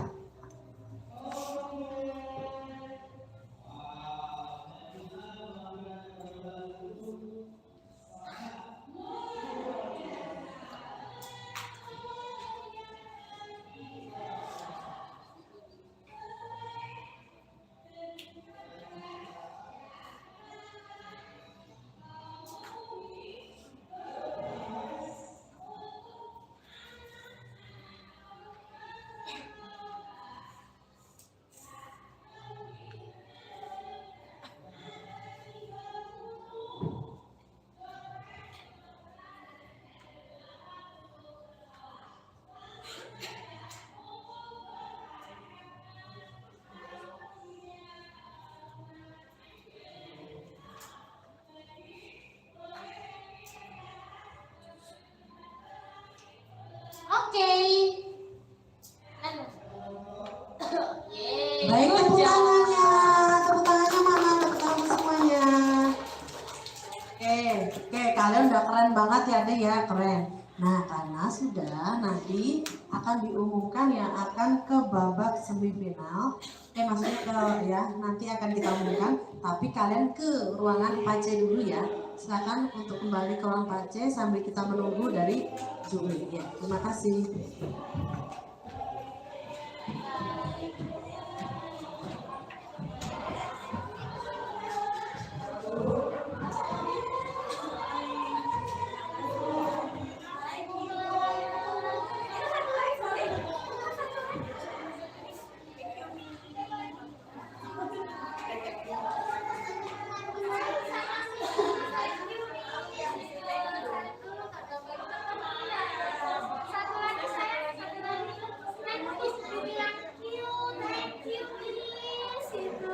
Oke, kalian udah keren banget ya deh ya, keren. Nah, karena sudah nanti akan diumumkan yang akan ke babak semifinal. Maksudnya ke ya, nanti akan kita umumkan. Tapi kalian ke ruangan Pace dulu ya. Silakan untuk kembali ke ruang Pace sambil kita menunggu dari juri. Ya, terima kasih. Satu lagi saya, satu lagi. Thank you, please. Itu.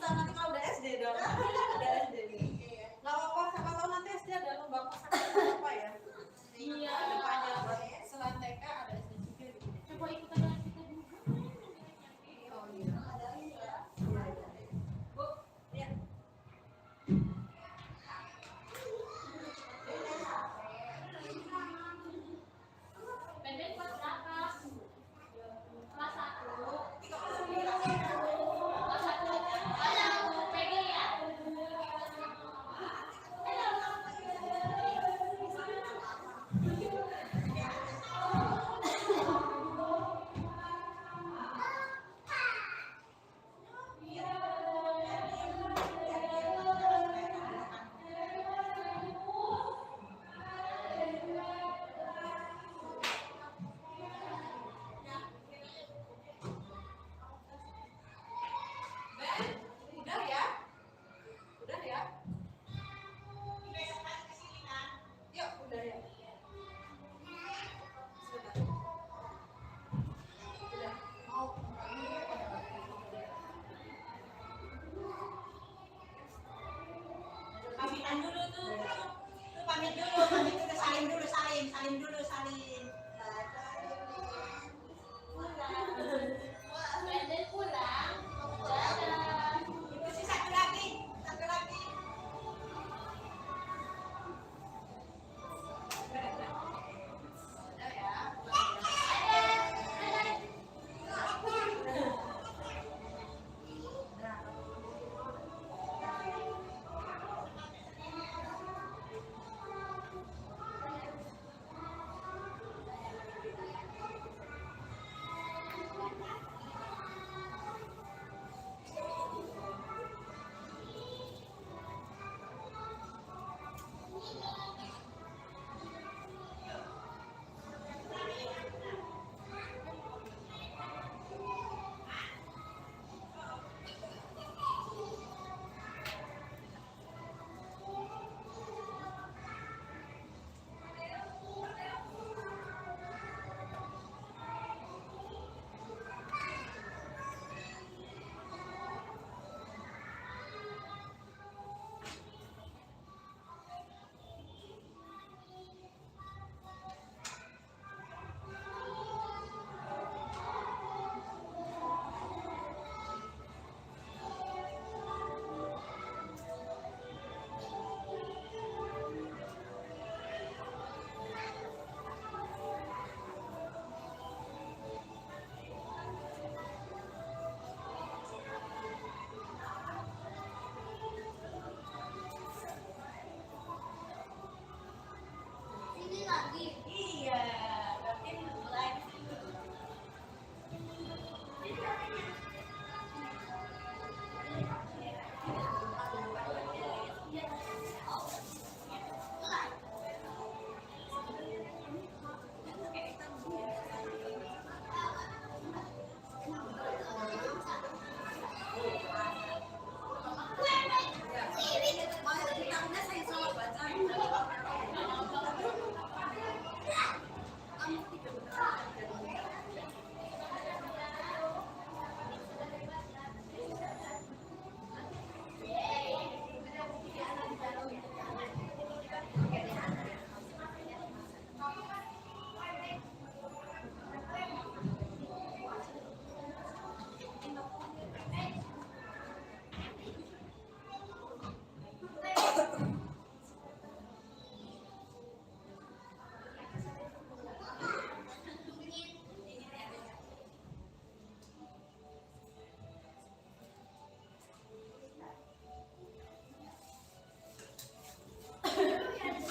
Nanti kalau udah SD dong, ada SD nih. Nggak apa-apa, siapa tahu nanti SD ada lomba masak apa ya? Iya. Depannya selain TK ada SD juga. Coba ikutan dengan kita dulu.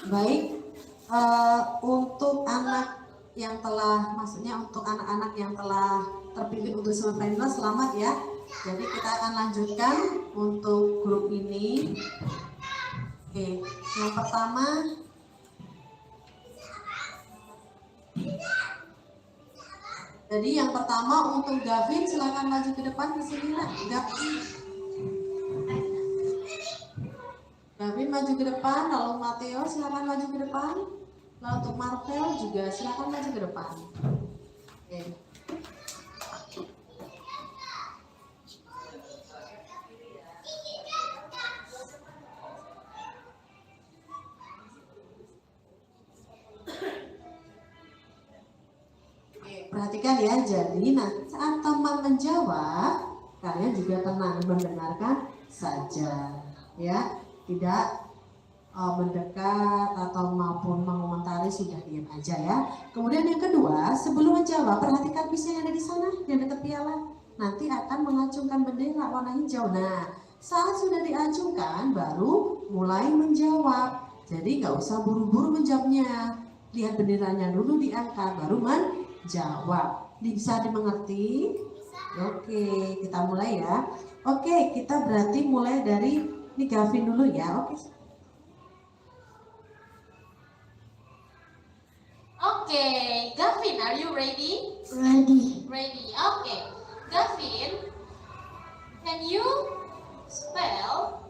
Baik, untuk anak yang telah, maksudnya untuk anak-anak yang telah terpilih untuk semifinal, selamat ya. Jadi kita akan lanjutkan untuk grup ini. Oke, yang pertama. Jadi yang pertama untuk Gavin, silakan maju ke depan ke sini nak. Gavin maju ke depan, lalu Matteo silakan maju ke depan. Lalu untuk Marvel juga silakan maju ke depan. Oke. Perhatikan ya, jadi nanti saat teman menjawab, kalian juga tenang mendengarkan saja, ya, tidak mendekat atau maupun mengomentari, sudah diam aja ya. Kemudian yang kedua, sebelum menjawab, perhatikan pisau yang ada di sana, yang dekat piala, nanti akan mengacungkan bendera warna hijau. Nah, saat sudah diacungkan, baru mulai menjawab. Jadi nggak usah buru-buru menjawabnya, lihat benderanya dulu diangkat, baru menjawab. Bisa dimengerti? Oke, kita mulai ya. Oke, kita berarti mulai dari ini Gavin dulu ya. Oke. Okay, Gavin, are you ready? Ready. Ready. Okay, Gavin, can you spell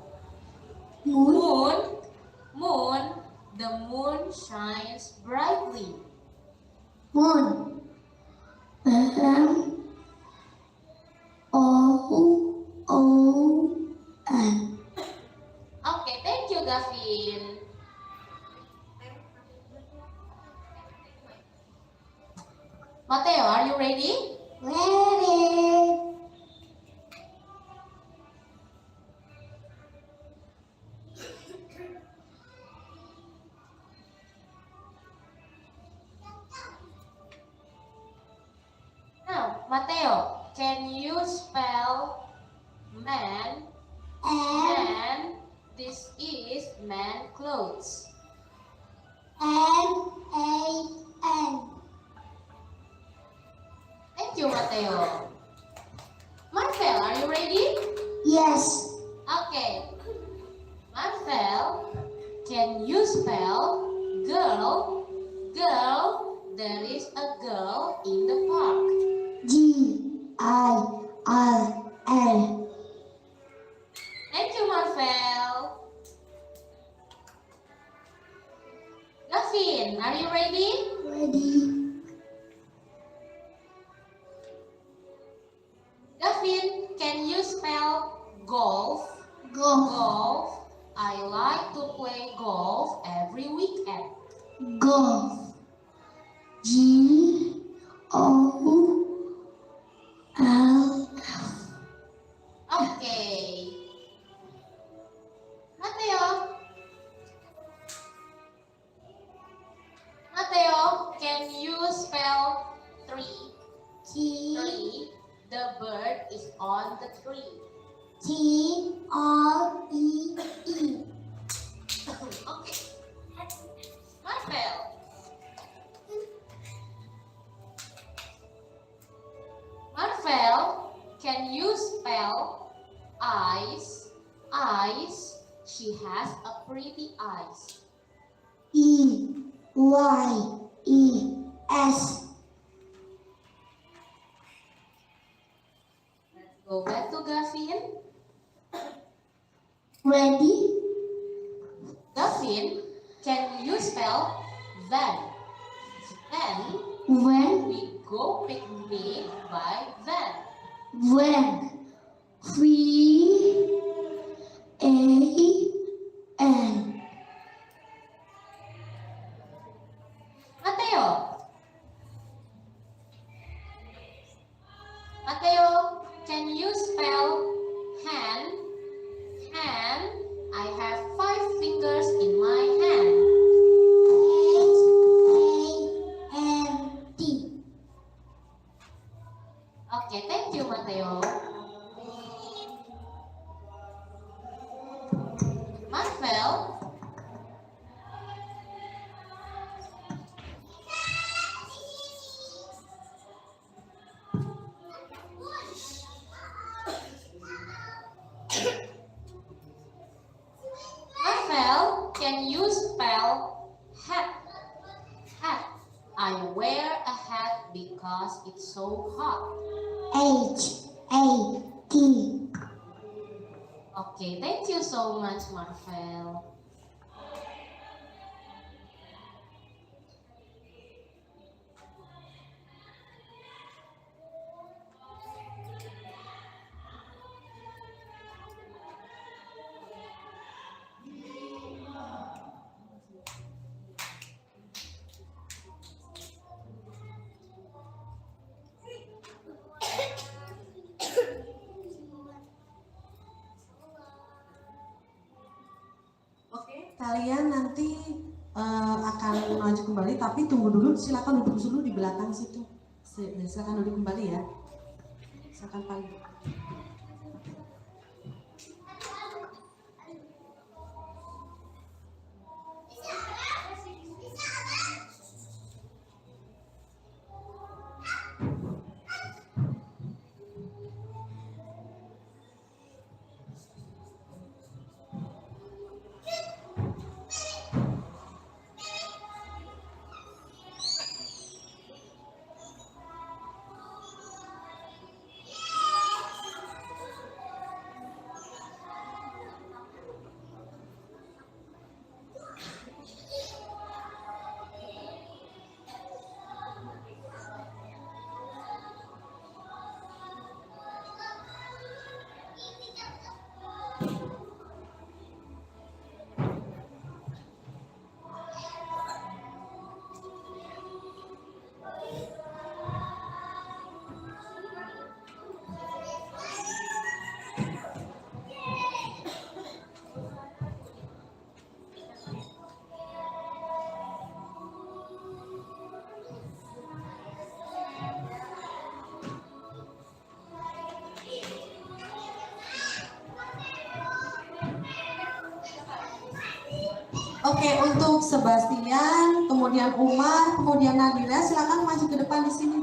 moon? Moon. The moon shines brightly. Moon. M-O-O-N. Okay, thank you, Gavin. Matteo, are you ready? Ready. Now, Matteo, can you spell man? Man, this is man clothes. M-A-N. Thank you, Matteo. Marvel, are you ready? Yes. Okay. Marvel, can you spell girl? Girl, there is a girl in the park. G-I-R-L. Thank you, Marvel. Gavin, are you ready? Ready. Gavin, can you spell golf? Go. Golf. I like to play golf every weekend. Go. G-O-L. Okay. Matteo. Matteo, can you spell tree? T. Tree. The bird is on the tree. T-R-E-E. Okay. Marvel. Marvel, can you spell eyes? Eyes. She has a pretty eyes. E-Y-E-S. Let's go back to Gavin. Ready? Gavin, can you spell van? Van. When? We go picnic by van. When? V-A-N. Matteo. Matteo, can you spell hand? Hand. I have 5 fingers in my hand. H-A-N-D. Okay, thank you, Matteo. Marvel, H-A-T. Okay, thank you so much, Marvel. Oke, kalian nanti akan maju kembali, tapi tunggu dulu, silakan duduk dulu di belakang situ. Silakan duduk kembali ya. Silakan panggil. Oke, untuk Sebastian, kemudian Umar, kemudian Nadira, silakan maju ke depan di sini.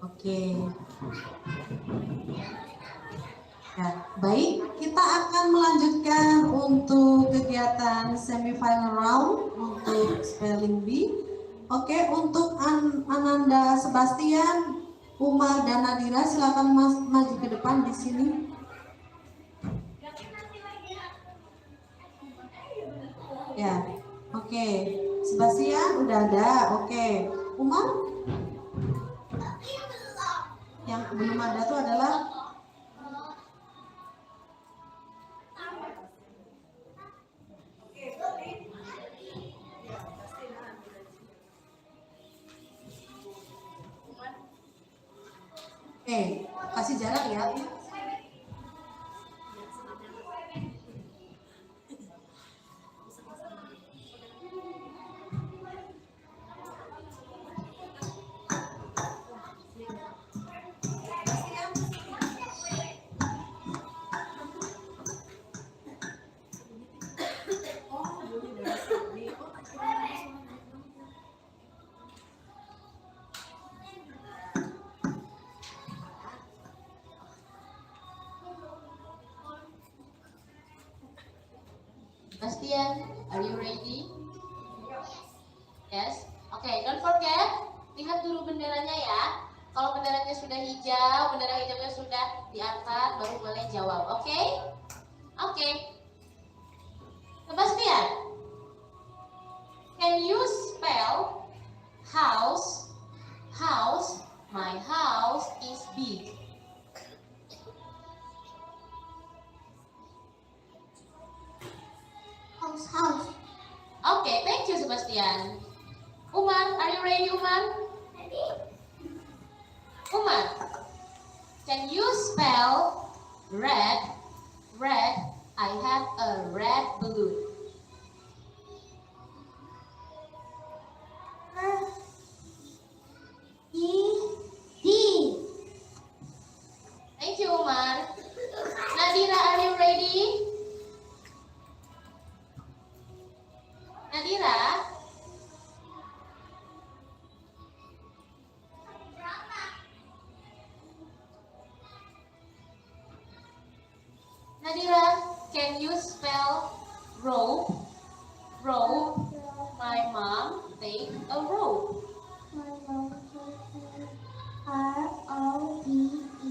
Oke. Ya, baik, kita akan melanjutkan untuk kegiatan semifinal round untuk spelling bee. Oke, untuk Ananda, Sebastian, Umar dan Nadira, silakan maju ke depan di sini. Ya, oke. Sebastian udah ada, oke. Umar? Yang belum ada tuh adalah kasih jarak ya. Sebastian, are you ready? Yes. Okay, don't forget, lihat dulu benderanya ya. Kalau benderanya sudah hijau, bendera hijaunya sudah diangkat, baru boleh jawab. Oke? Oke. Sebastian, can you spell house? House. My house is big. House. Okay, thank you, Sebastian. Umar, are you ready, Umar? Umar, can you spell red? Red. I have a red balloon. Nadira. Nadira, can you spell rope? Rope. My mom take a rope. My mom says R-O-P-E.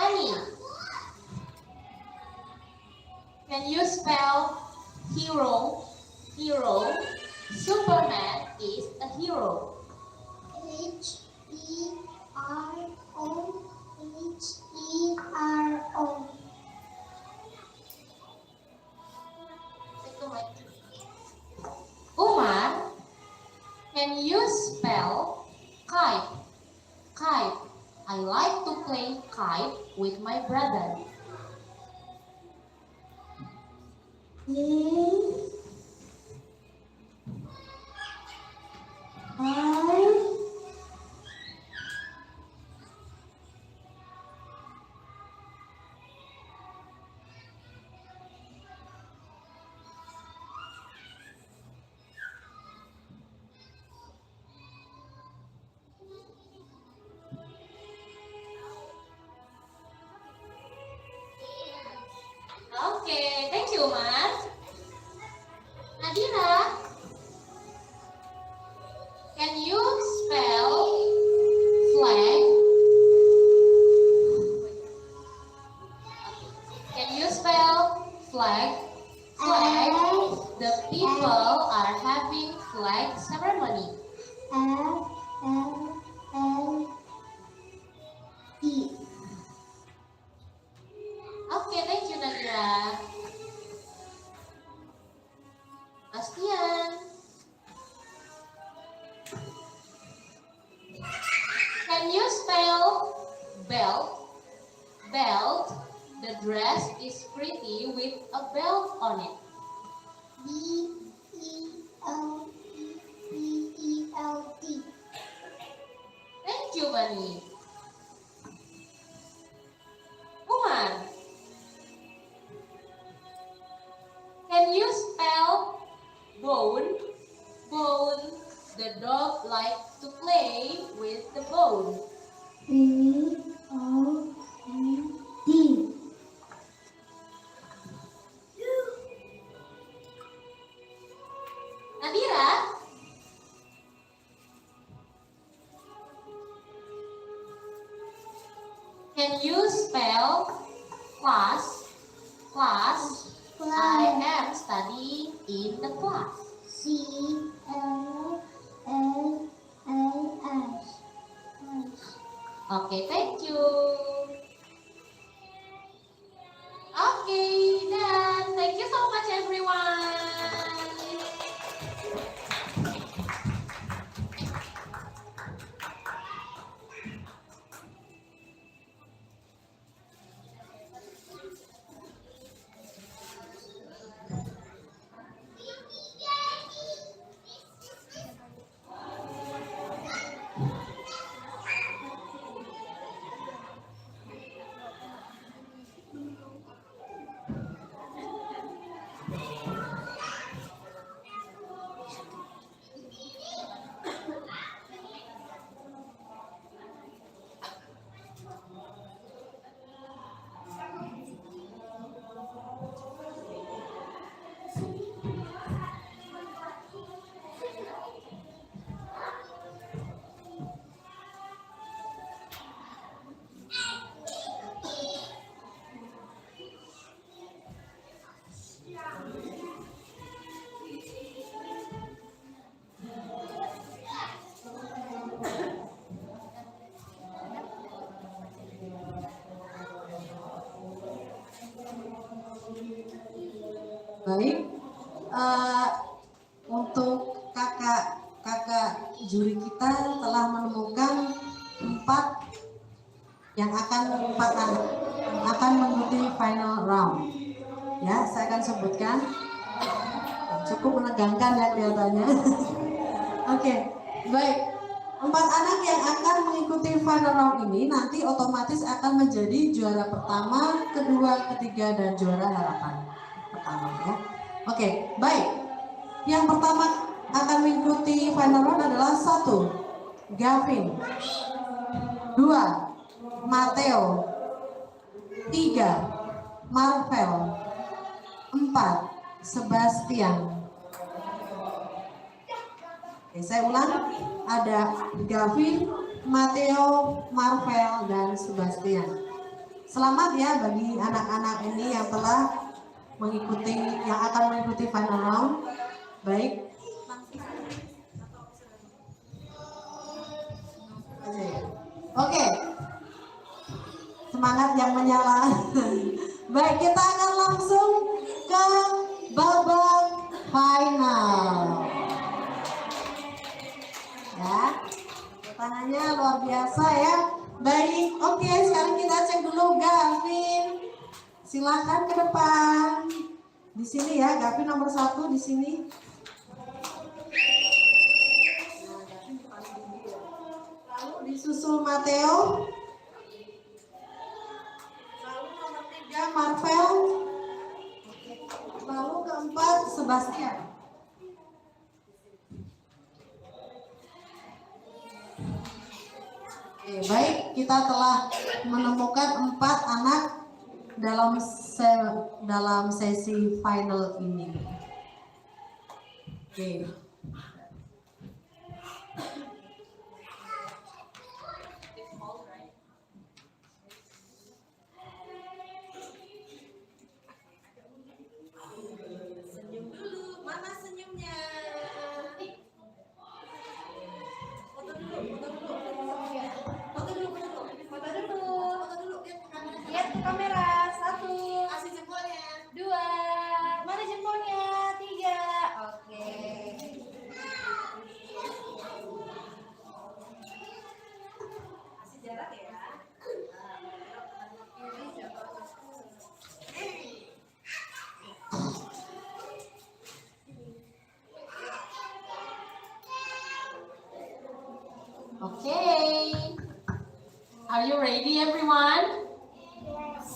Annie, can you spell hero? Hero. Superman is a hero. H-E-R-O. Umar, can you spell kite? Kite. I like to play kite with my brother. Okay, thank you, Umar. Nadira, can you spell flag? Can you spell flag? Flag. The people are having flag ceremony. F-L-L-E. Okay, thank you, Nadira. Bastian, can you spell belt? Belt. The dress is pretty with a belt on it. B-E-L-E-B-E-L-T. Thank you, Bani. Umar, can you spell bone? Bone. The dog likes to play with the bone. B-O-N-D. Nadira, can you spell class? Class. I am studying in the class. C-L-A-S. Okay, thank you. Okay, dan thank you so much everyone. Baik, untuk kakak juri kita telah menemukan 4 anak yang akan mengikuti final round. Ya, saya akan sebutkan. Cukup menegangkan ya kelihatannya. Oke, baik. 4 anak yang akan mengikuti final round ini nanti otomatis akan menjadi juara pertama, kedua, ketiga, dan juara harapan pertama ya. Oke, baik. Yang pertama akan mengikuti final round adalah 1. Gavin, 2. Matteo, 3. Marvel, 4. Sebastian. Oke, saya ulang, ada Gavin, Matteo, Marvel, dan Sebastian. Selamat ya bagi anak-anak ini yang telah mengikuti, yang akan mengikuti final round. Baik. Oke. Semangat yang menyala. Baik, kita akan langsung ke babak final. Ya, tangannya luar biasa ya. Baik, oke, sekarang kita cek dulu Gavin. Silakan ke depan. Di sini ya, Gavin nomor 1 di sini. Lalu disusul Matteo. Lalu nomor 3 Marvel. Lalu keempat Sebastian. Oke, baik, kita telah menemukan 4 anak dalam sesi final ini. Oke. Senyum dulu, mana senyumnya? Foto dulu, foto dulu. Foto dulu, foto dulu. Foto dulu. Foto dulu, lihat ke kamera. 1. Kasih jempolnya. 2. Mana jempolnya? 3. Oke. Kasih jarak ya. Okay. Are you ready, everyone?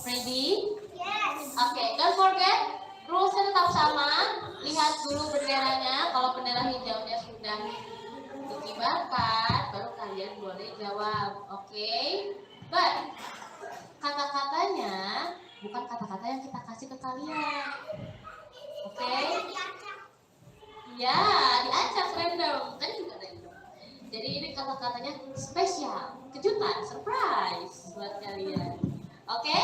Ready? Yes. Okay, don't forget, rulesnya tetap sama. Lihat dulu benderanya. Kalau bendera hijaunya sudah dikibarkan, baru kalian boleh jawab. Oke? But kata-katanya bukan kata-kata yang kita kasih ke kalian. Oke? Ya, diacak random. Kan juga random. Jadi ini kata-katanya spesial, kejutan, surprise buat kalian. Oke?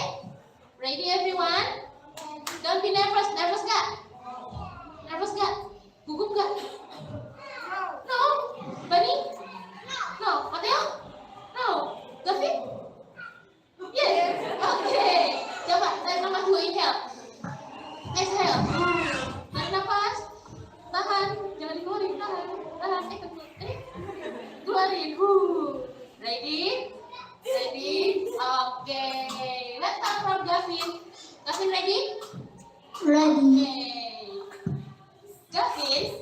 Ready everyone? Don't be nervous. Nervous gak? Nervous gak? Gugup gak? No? Bunny? No? Mateo? No? Gavin? Yes? Oke. Coba, tarik nafas dulu, inhale. Exhale. Tarik nafas. Tahan. Jangan dikeluarin. Tahan. Tahan. Keluarin. Ready? Ready? Oke. Let's start from Gavin. Gavin ready? Ready. Okay.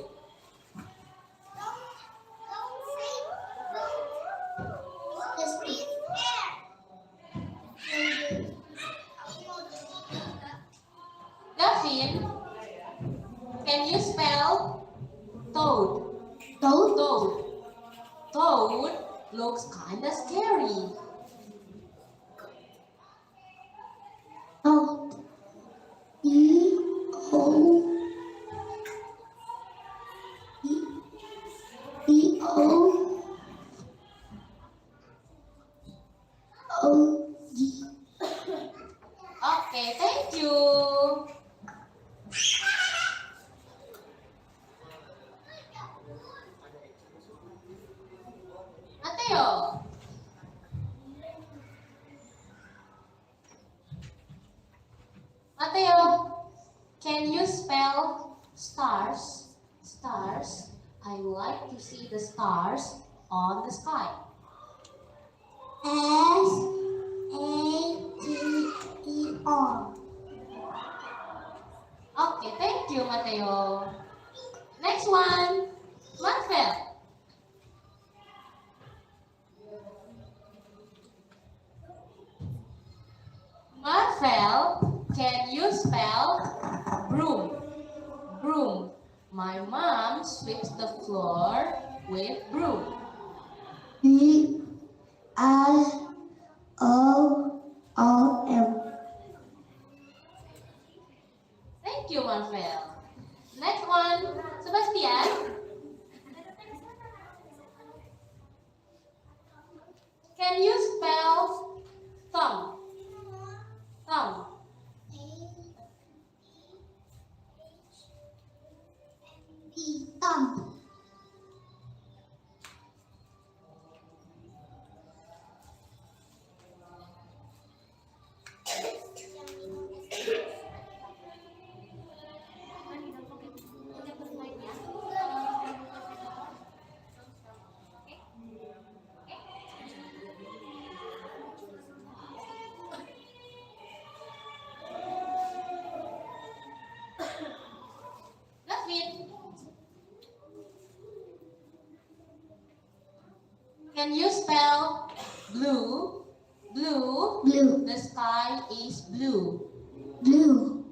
Gavin, Gavin, can you spell toad? Toad. Toad. Toad looks kinda scary. Toad. E-O. E-O-O-D. Okay, thank you. Mateo. Mateo, can you spell stars? Stars. I like to see the stars on the sky. S-A-T-E-R. Okay, thank you, Mateo. Next one, Marvel. Marvel, can you spell broom? Broom. My mom sweeps the floor with broom. B-I-O-O-M. Thank you, Marvel. Next one, Sebastian. Can you spell thumb? Thumb. Thumb. David, can you spell blue? Blue. Blue. The sky is blue. Blue.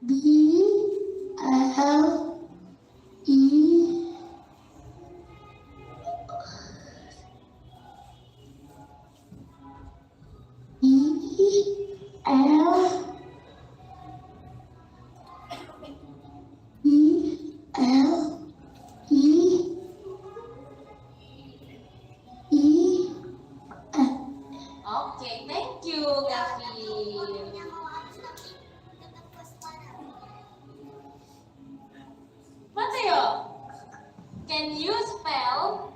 B-L-E. E-L. Okay, thank you, Gavin. Mateo, can you spell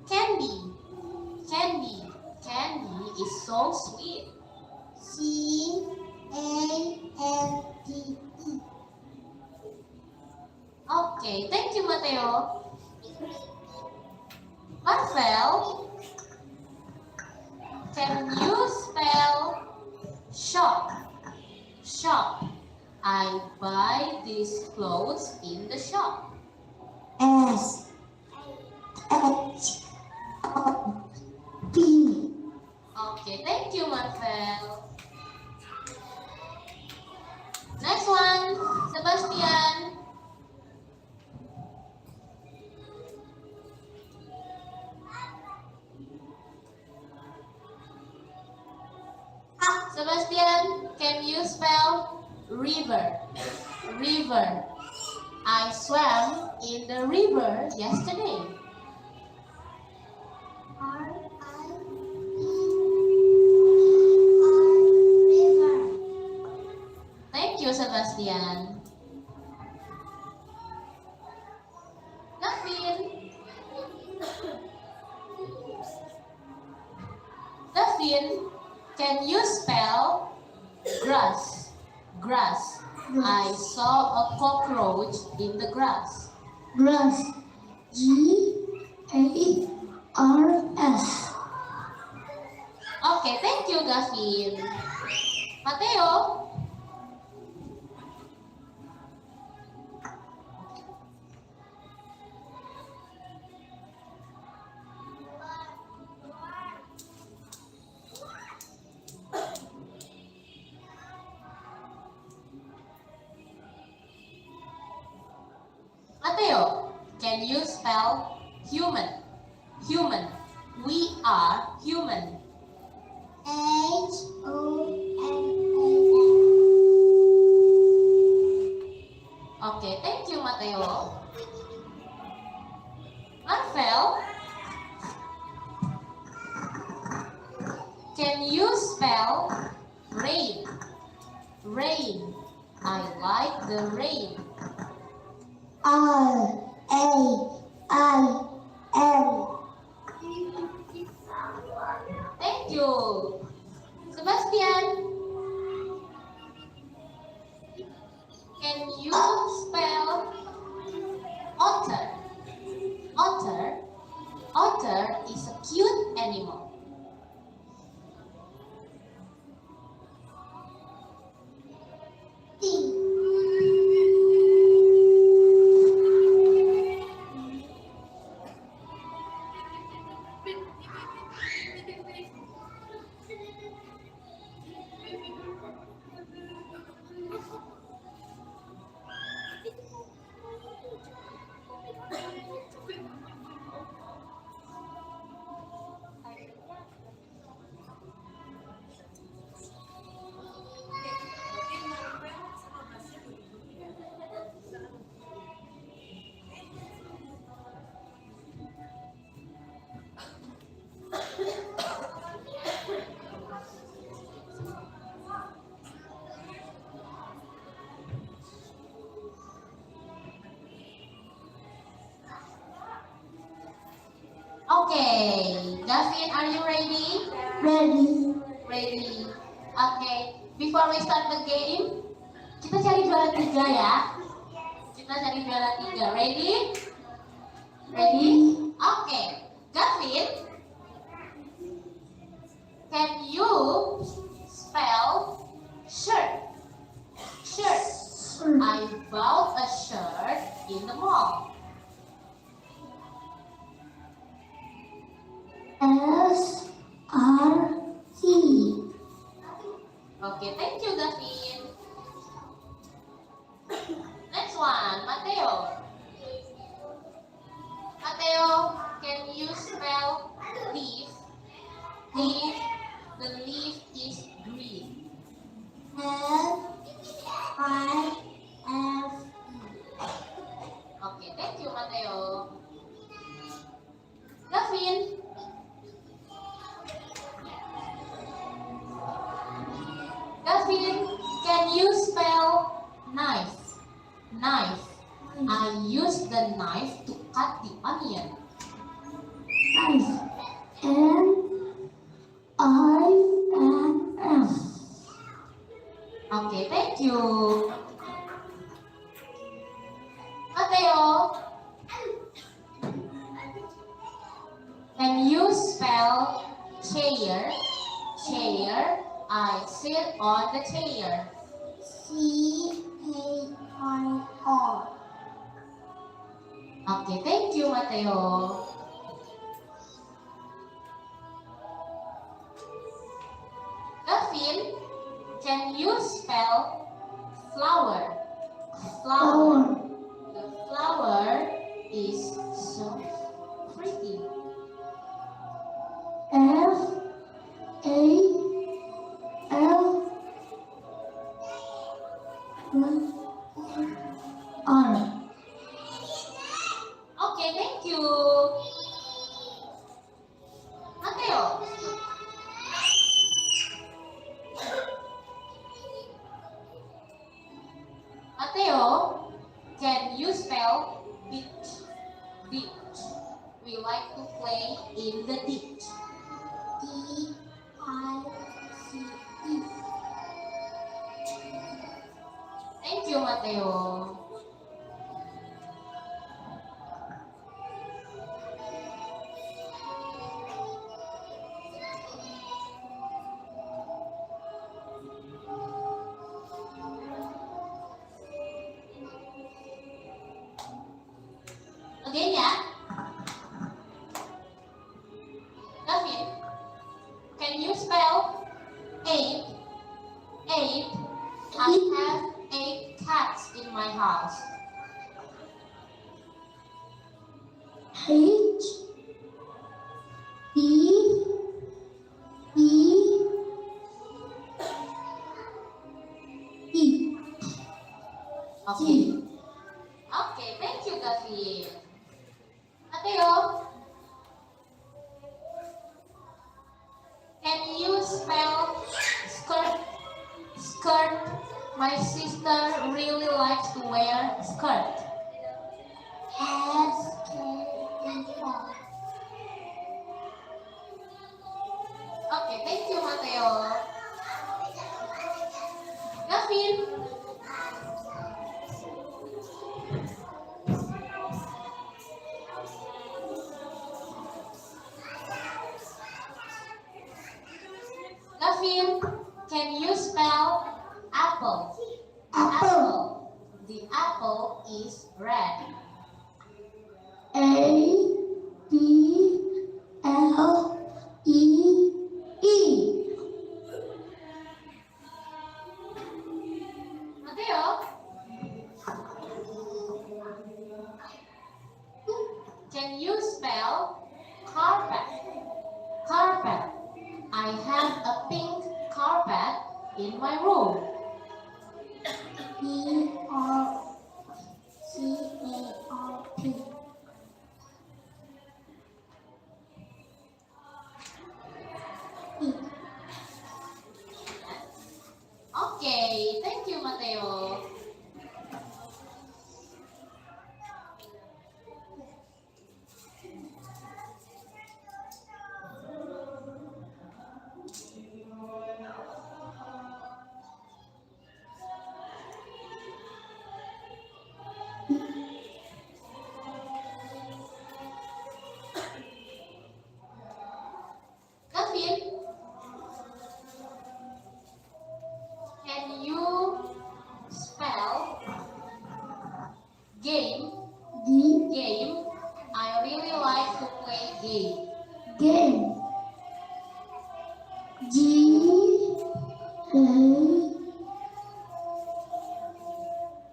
candy? Candy. Candy is so sweet. C-A-N-D-E. Okay, thank you, Mateo. Marvel, can you spell shop? Shop. I buy these clothes in the shop. S H O P. Okay, thank you, Marvel. Next one, Sebastian. Sebastian, can you spell river? River. I swam in the river yesterday. River. Thank you, Sebastian. Davin. Davin, can you spell grass? Grass. I saw a cockroach in the grass. Grass. G-A-R-S. Okay, thank you, Gavin. Mateo. Mateo, can you spell human? Human. We are human. H-O-M-A-N. Okay, thank you, Mateo. Marvel, can you spell rain? Rain. I like the rain. R-A-I-N. Thank you. Sebastian, can you spell otter? Otter. Otter is a cute animal. Gavin, are you ready? Ready. Ready. Okay. Before we start the game, kita cari juara 3 ya. Kita cari juara 3. Ready? Ready? Okay. Gavin, can you spell shirt? Shirt. I bought a shirt in the mall. SRT. Okay, thank you, Gavin. Next one, Mateo. Mateo, can you spell leaf? Leaf. The leaf is green. LIF. Okay, thank you, Mateo. Gavin. Gavin, can you spell knife? Knife. I use the knife to cut the onion. Nice. NINF. Okay, thank you. Mateo, can you spell chair? Chair. I sit on the chair. CAIR. Okay, thank you, Mateo. Gavin, can you spell flower? Flower. The flower is so pretty. FALR. Okay, thank you. Mateo. Mateo, can you spell ditch? Ditch. We like to play in the ditch. DICE. Thank you, Mateo. Again ya. Gavin, can you spell eight? Eight. I have 8 cats in my house. H E E E. Okay. Okay, thank you, Gavin. Mateo, can you spell skirt? Skirt. My sister really likes to wear skirt. SKER. Okay, thank you, Mateo. Gavin, Gavin, can you spell apple? Apple. The apple is red. APPLE. Mateo, can you spell carpet? Carpet. I have a pink carpet in my room. PRCARP. Okay, thank you, Mateo. G A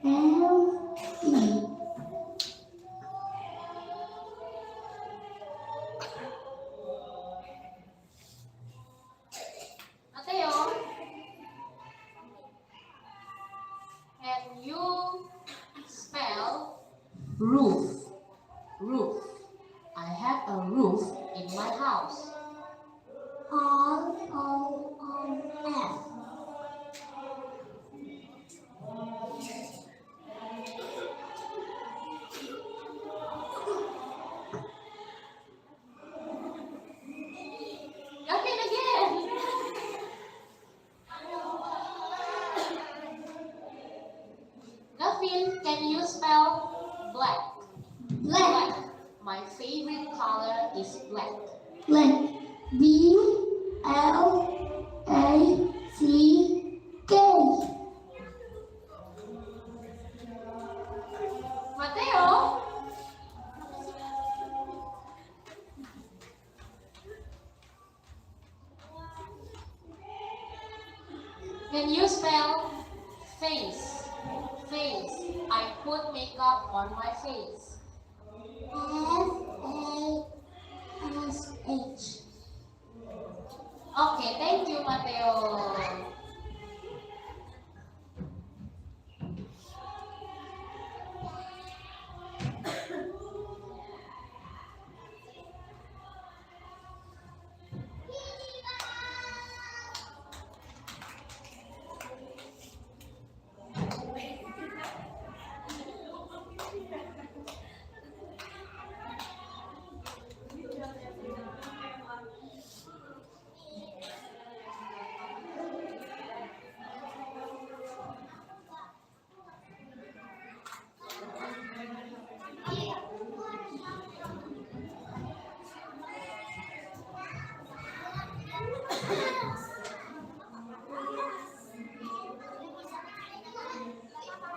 L E. Mateo, can you spell roof? Roof. I have a roof in my house. R-O-O-F. Gavin again. Gavin, can you spell black? Black. My favorite color is black. Black. B-L-A-C-K. Mateo, can you spell face? Face. I put makeup on my face. F-A-S-H. Okay, thank you, Mateo.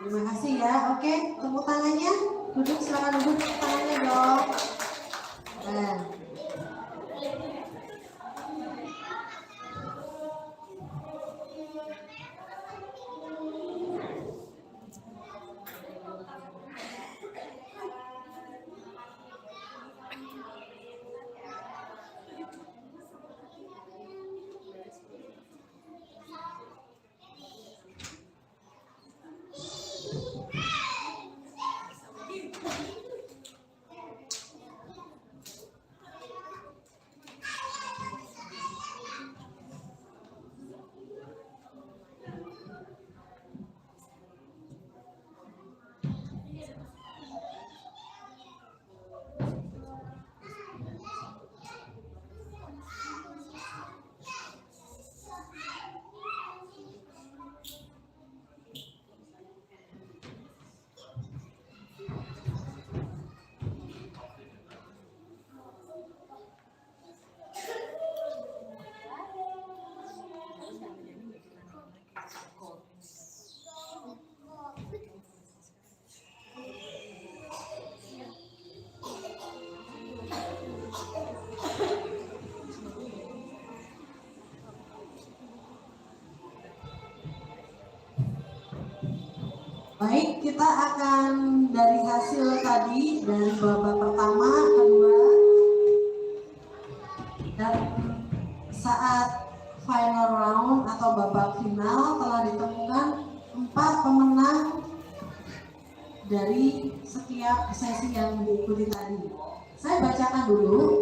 Terima kasih ya. Oke, tepuk tangannya. Duduk, silakan duduk, tepuk tangannya dong. Nah. Baik, kita akan dari hasil tadi dari babak pertama, kedua, dan saat final round atau babak final telah ditemukan 4 pemenang dari setiap sesi yang diikuti tadi. Saya bacakan dulu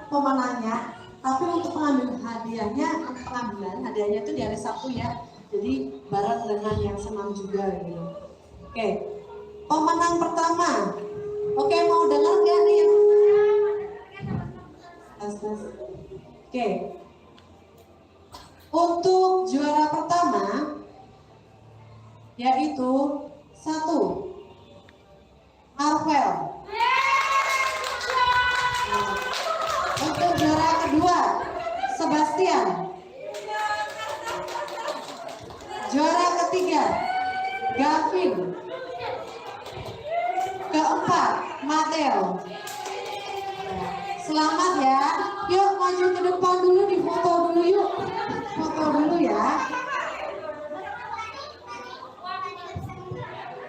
pemenangnya. Tapi untuk pengambilan hadiahnya itu di hari Sabtu ya. Jadi bareng dengan yang senang juga gitu. Oke. Pemenang pertama. Oke, mau dengar nggak nih yang Oke. Untuk juara pertama yaitu 1 Marvel. Untuk juara kedua, Sebastian. Juara ketiga, Gavin. Keempat, Mateo. Selamat ya. Yuk maju ke depan dulu, difoto dulu yuk. Foto dulu ya.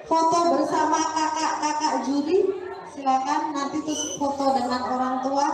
Foto bersama kakak-kakak juri. Silakan nanti terus foto dengan orang tua.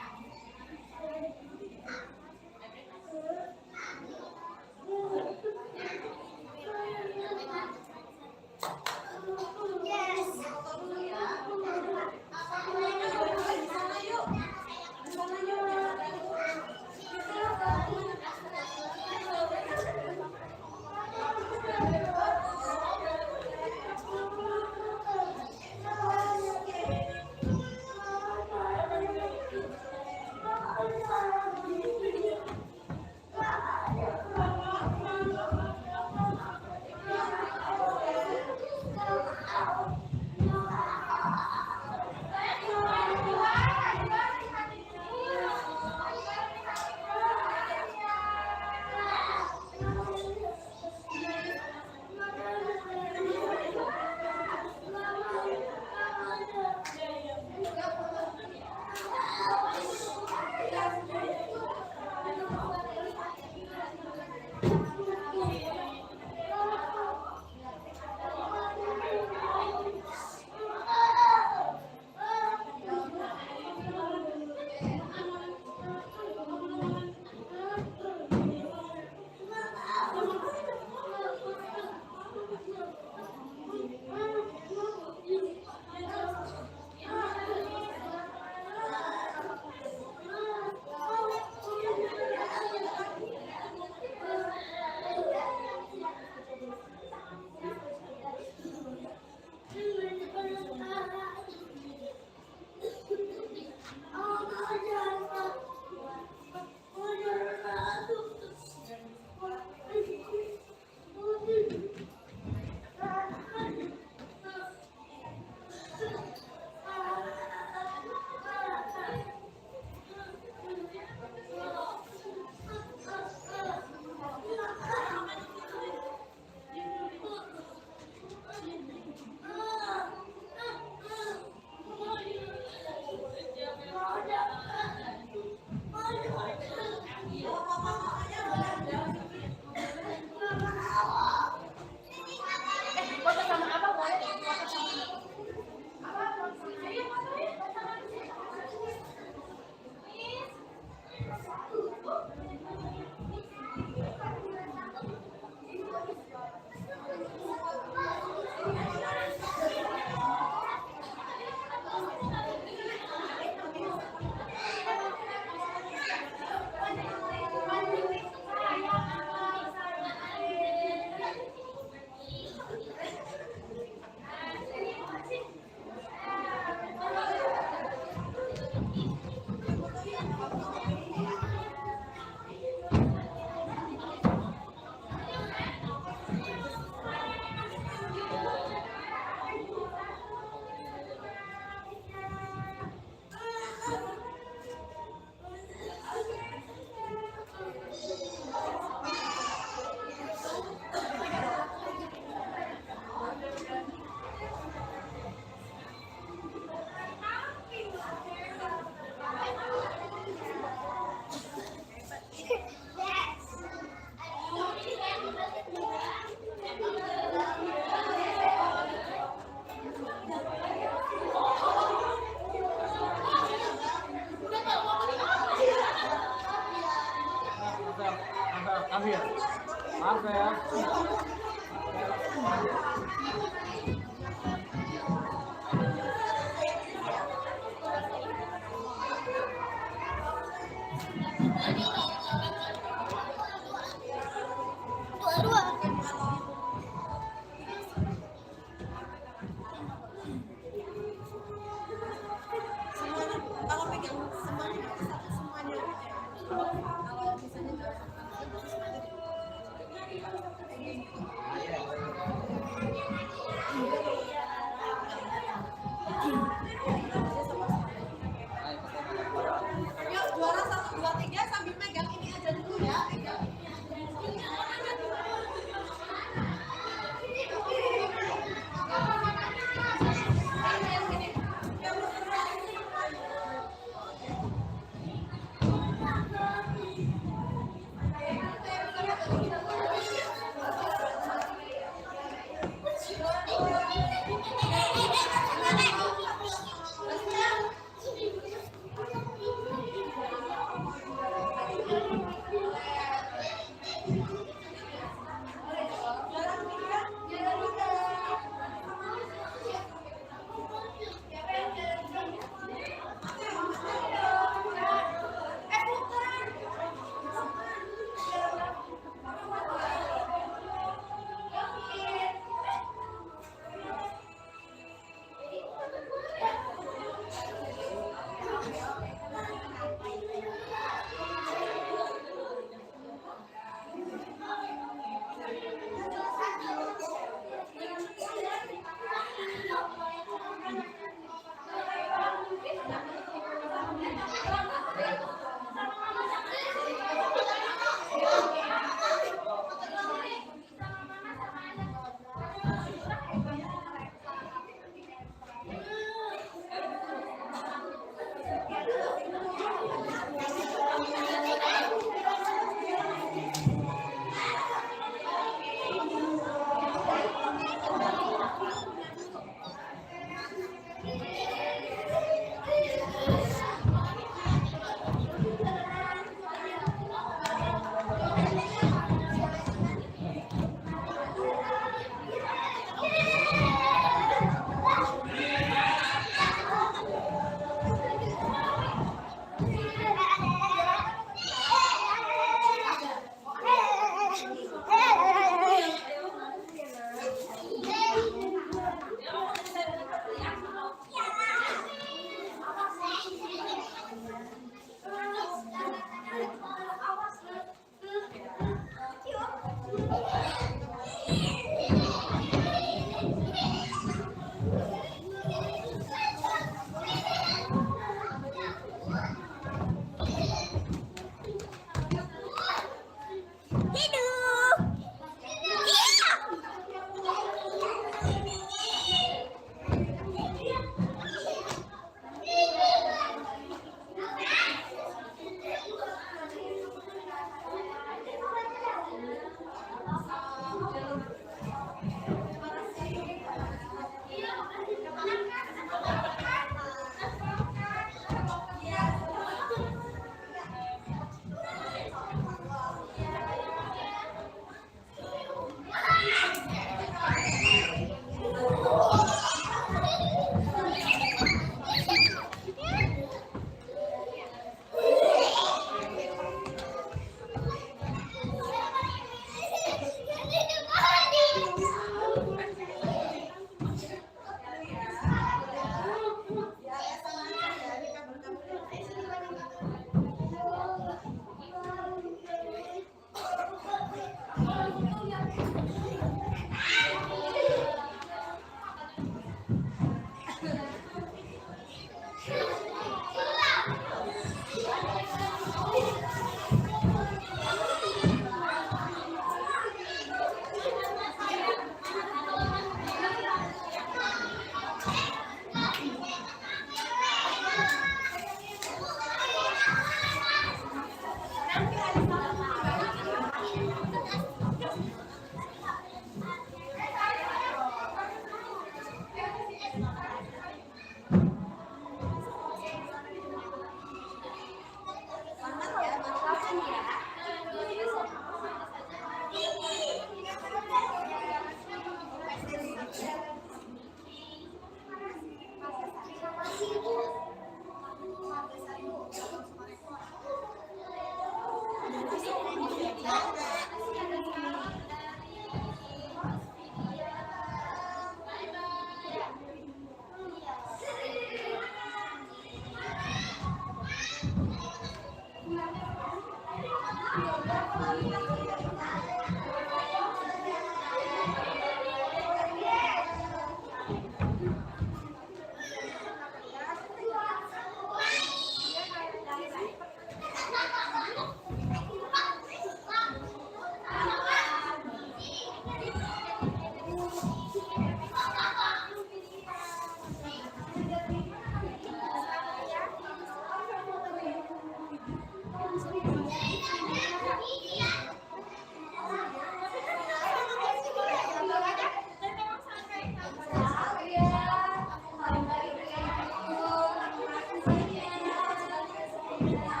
Iya.